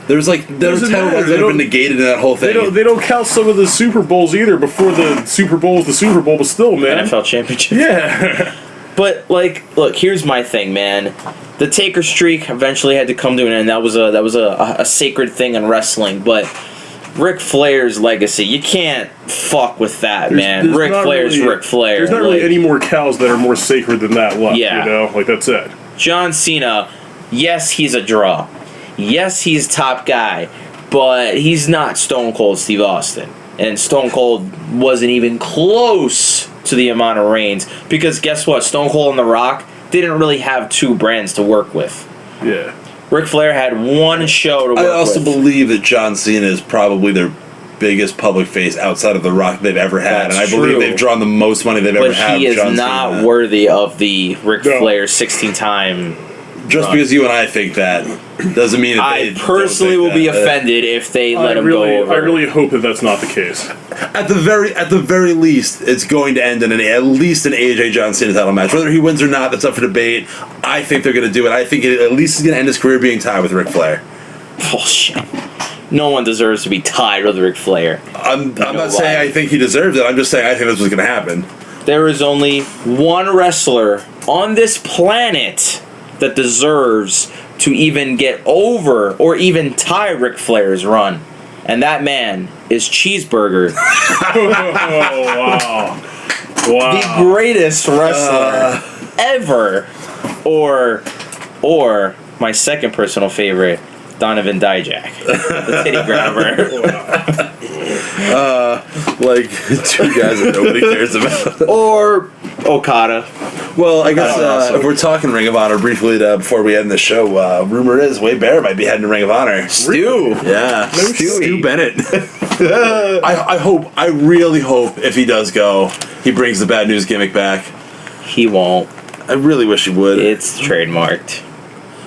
There were title runs that have been negated in that whole thing. They don't count some of the Super Bowls either. Before the Super Bowl was the Super Bowl, but still, man. NFL championship. Yeah. But look, here's my thing, man. The Taker streak eventually had to come to an end. That was a sacred thing in wrestling, but Ric Flair's legacy, you can't fuck with that, man. Ric Flair's Ric Flair. There's not really any more cows that are more sacred than that left. Yeah. You know, that's it. John Cena, yes, he's a draw. Yes, he's top guy, but he's not Stone Cold Steve Austin. And Stone Cold wasn't even close to the amount of reigns. Because guess what? Stone Cold and The Rock didn't really have two brands to work with. Yeah. Ric Flair had one show to work with. I also believe that John Cena is probably their biggest public face outside of The Rock they've ever had. That's and I believe they've drawn the most money they've ever had. But he is not worthy of the Ric Flair 16-time... Just because you and I think that doesn't mean that I personally will be offended if they let him go over. I really hope that that's not the case. At the very least, it's going to end in at least an AJ John Cena title match. Whether he wins or not, that's up for debate. I think they're going to do it. I think it at least is going to end his career being tied with Ric Flair. Bullshit. No one deserves to be tied with Ric Flair. I'm not saying I think he deserves it. I'm just saying I think that's what's going to happen. There is only one wrestler on this planet that deserves to even get over or even tie Ric Flair's run. And that man is Cheeseburger. Wow. The greatest wrestler ever. Or my second personal favorite, Donovan Dijak. The titty grabber. Like two guys that nobody cares about. Or Okada. Well, I guess if we're talking Ring of Honor briefly before we end the show, rumor is Wade Barrett might be heading to Ring of Honor. Stu. Yeah. Stu Bennett. I really hope if he does go, he brings the bad news gimmick back. He won't. I really wish he would. It's trademarked.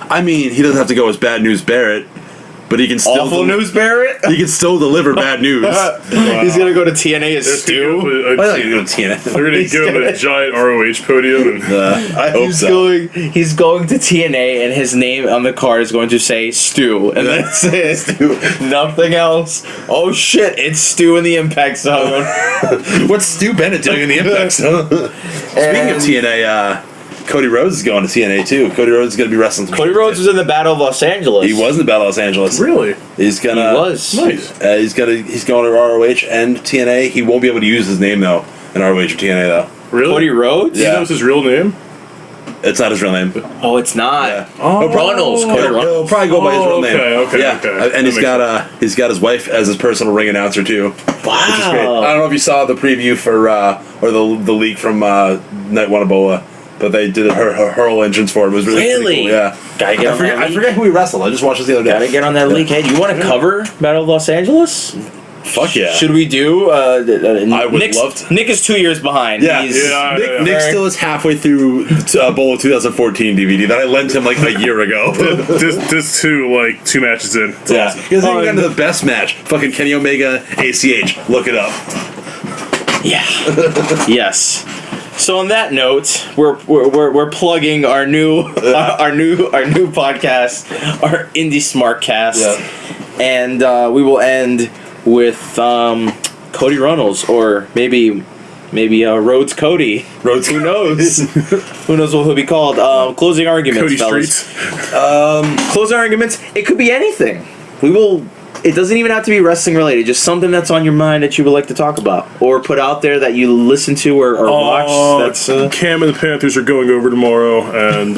I mean, he doesn't have to go as Bad News Barrett. But he can still awful news, Barrett. He can still deliver bad news. He's gonna go to TNA as Stu. Why not you go to TNA? They're gonna give him a giant ROH podium. And, I hope so. He's going to TNA, and his name on the card is going to say Stu, and that's it. Stu. Nothing else. Oh shit! It's Stu in the Impact Zone. What's Stu Bennett doing in the Impact Zone? Speaking of TNA, Cody Rhodes is going to TNA too. Cody Rhodes is going to be wrestling. Cody Rhodes was in the Battle of Los Angeles. He was in the Battle of Los Angeles. really? He going Nice. He's going to ROH and TNA. He won't be able to use his name though in ROH or TNA though. Really? Cody Rhodes? Yeah. That was his real name? It's not his real name. Oh, it's not. Yeah. Oh, Runnels. Cody Runnels. He'll probably go by his real name. Okay, yeah. okay. And he's got his wife as his personal ring announcer too. Wow. Which is great. I don't know if you saw the preview for or the leak from Night One Ebola. But they did her whole entrance for it. It was really pretty cool. Yeah. Gotta get on that I leak. forget who he wrestled. I just watched this the other day. Gotta get on that leak. Hey, do you want to cover Battle of Los Angeles? Fuck yeah. Should we do? I would love to. Nick is 2 years behind. Yeah, Nick still is halfway through Bowl 2014 DVD that I lent him like a year ago. this two matches in. It's awesome. Because they got into the best match. Fucking Kenny Omega, ACH. Look it up. Yeah. Yes. So on that note, we're plugging our new podcast, our Indie Smartcast, and we will end with Cody Runnels, or maybe Rhodes Cody. Rhodes. Who knows? Who knows what he'll be called? Closing arguments, Cody fellas. Streets. Closing arguments. It could be anything. We will. It doesn't even have to be wrestling related. Just something that's on your mind that you would like to talk about, or put out there that you listen to or watch. That's Cam and the Panthers are going over tomorrow, and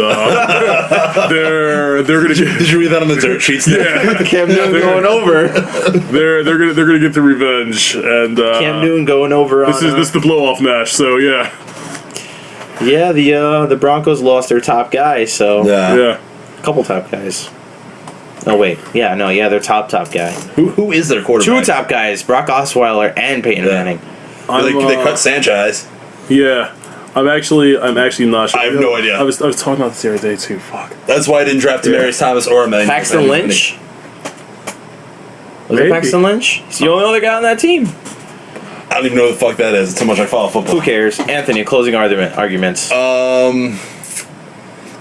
they're gonna get. Did you read that on the dirt sheets? Yeah, Cam Newton going over. They're gonna get the revenge, and Cam Newton going over. This is the blow off match. So yeah. Yeah, the Broncos lost their top guy. So Yeah. a couple top guys. Oh wait, their top guy. Who is their quarterback? 2 top guys: Brock Osweiler and Peyton Manning. They cut Sanchez. Yeah. I'm actually not sure. I have no idea. I was talking about this the other day too. Fuck. That's why I didn't draft Demaryius Thomas or Emmanuel. Paxton Lynch. Was it Maybe. Paxton Lynch? He's the only other guy on that team. I don't even know what the fuck that is. It's so much I follow football. Who cares? Anthony, closing arguments.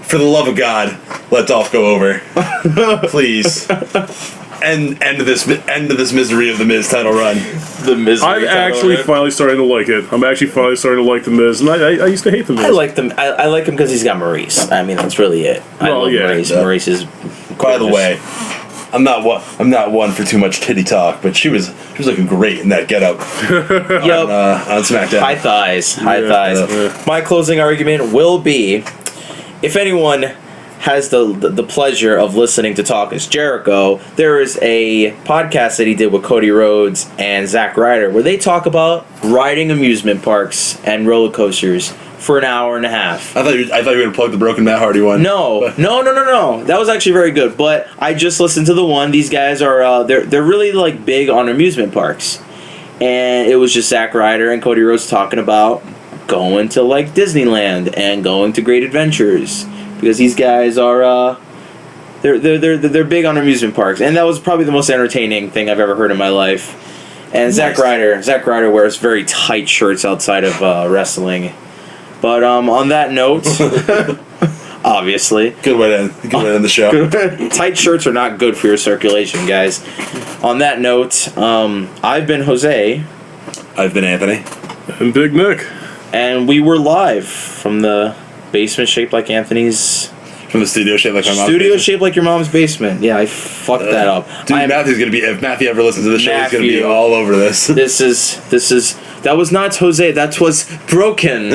For the love of God, let Dolph go over, please. End this misery of the Miz title run. The Miz. I'm actually finally starting to like it. I'm actually finally starting to like the Miz, and I used to hate the Miz. I like them. I like him because he's got Maurice. I mean, that's really it. I love Maurice. Yeah. Maurice is. By the way, I'm not one for too much titty talk, but she was looking great in that getup on SmackDown. High thighs. Yeah. My closing argument will be, if anyone has the pleasure of listening to Talk is Jericho, there is a podcast that he did with Cody Rhodes and Zack Ryder where they talk about riding amusement parks and roller coasters for an hour and a half. I thought you were going to plug the Broken Matt Hardy one. No. That was actually very good, but I just listened to the one. These guys are they're really like big on amusement parks, and it was just Zack Ryder and Cody Rhodes talking about going to like Disneyland and going to Great Adventures, because these guys are they're big on amusement parks, and that was probably the most entertaining thing I've ever heard in my life. And nice. Zack Ryder wears very tight shirts outside of wrestling. But on that note, obviously, good way to end the show. Tight shirts are not good for your circulation, guys. On that note, I've been Jose. I've been Anthony. And Big Nick. And we were live from the basement shaped like Anthony's. From the studio shaped like my mom's studio basement. Shaped like your mom's basement. Yeah, I fucked that up. Dude, Matthew's gonna be. If Matthew ever listens to the show, he's gonna be all over this. This is. That was not Jose. That was broken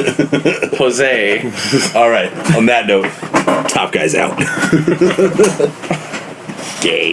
Jose. All right. On that note, top guys out. Gay.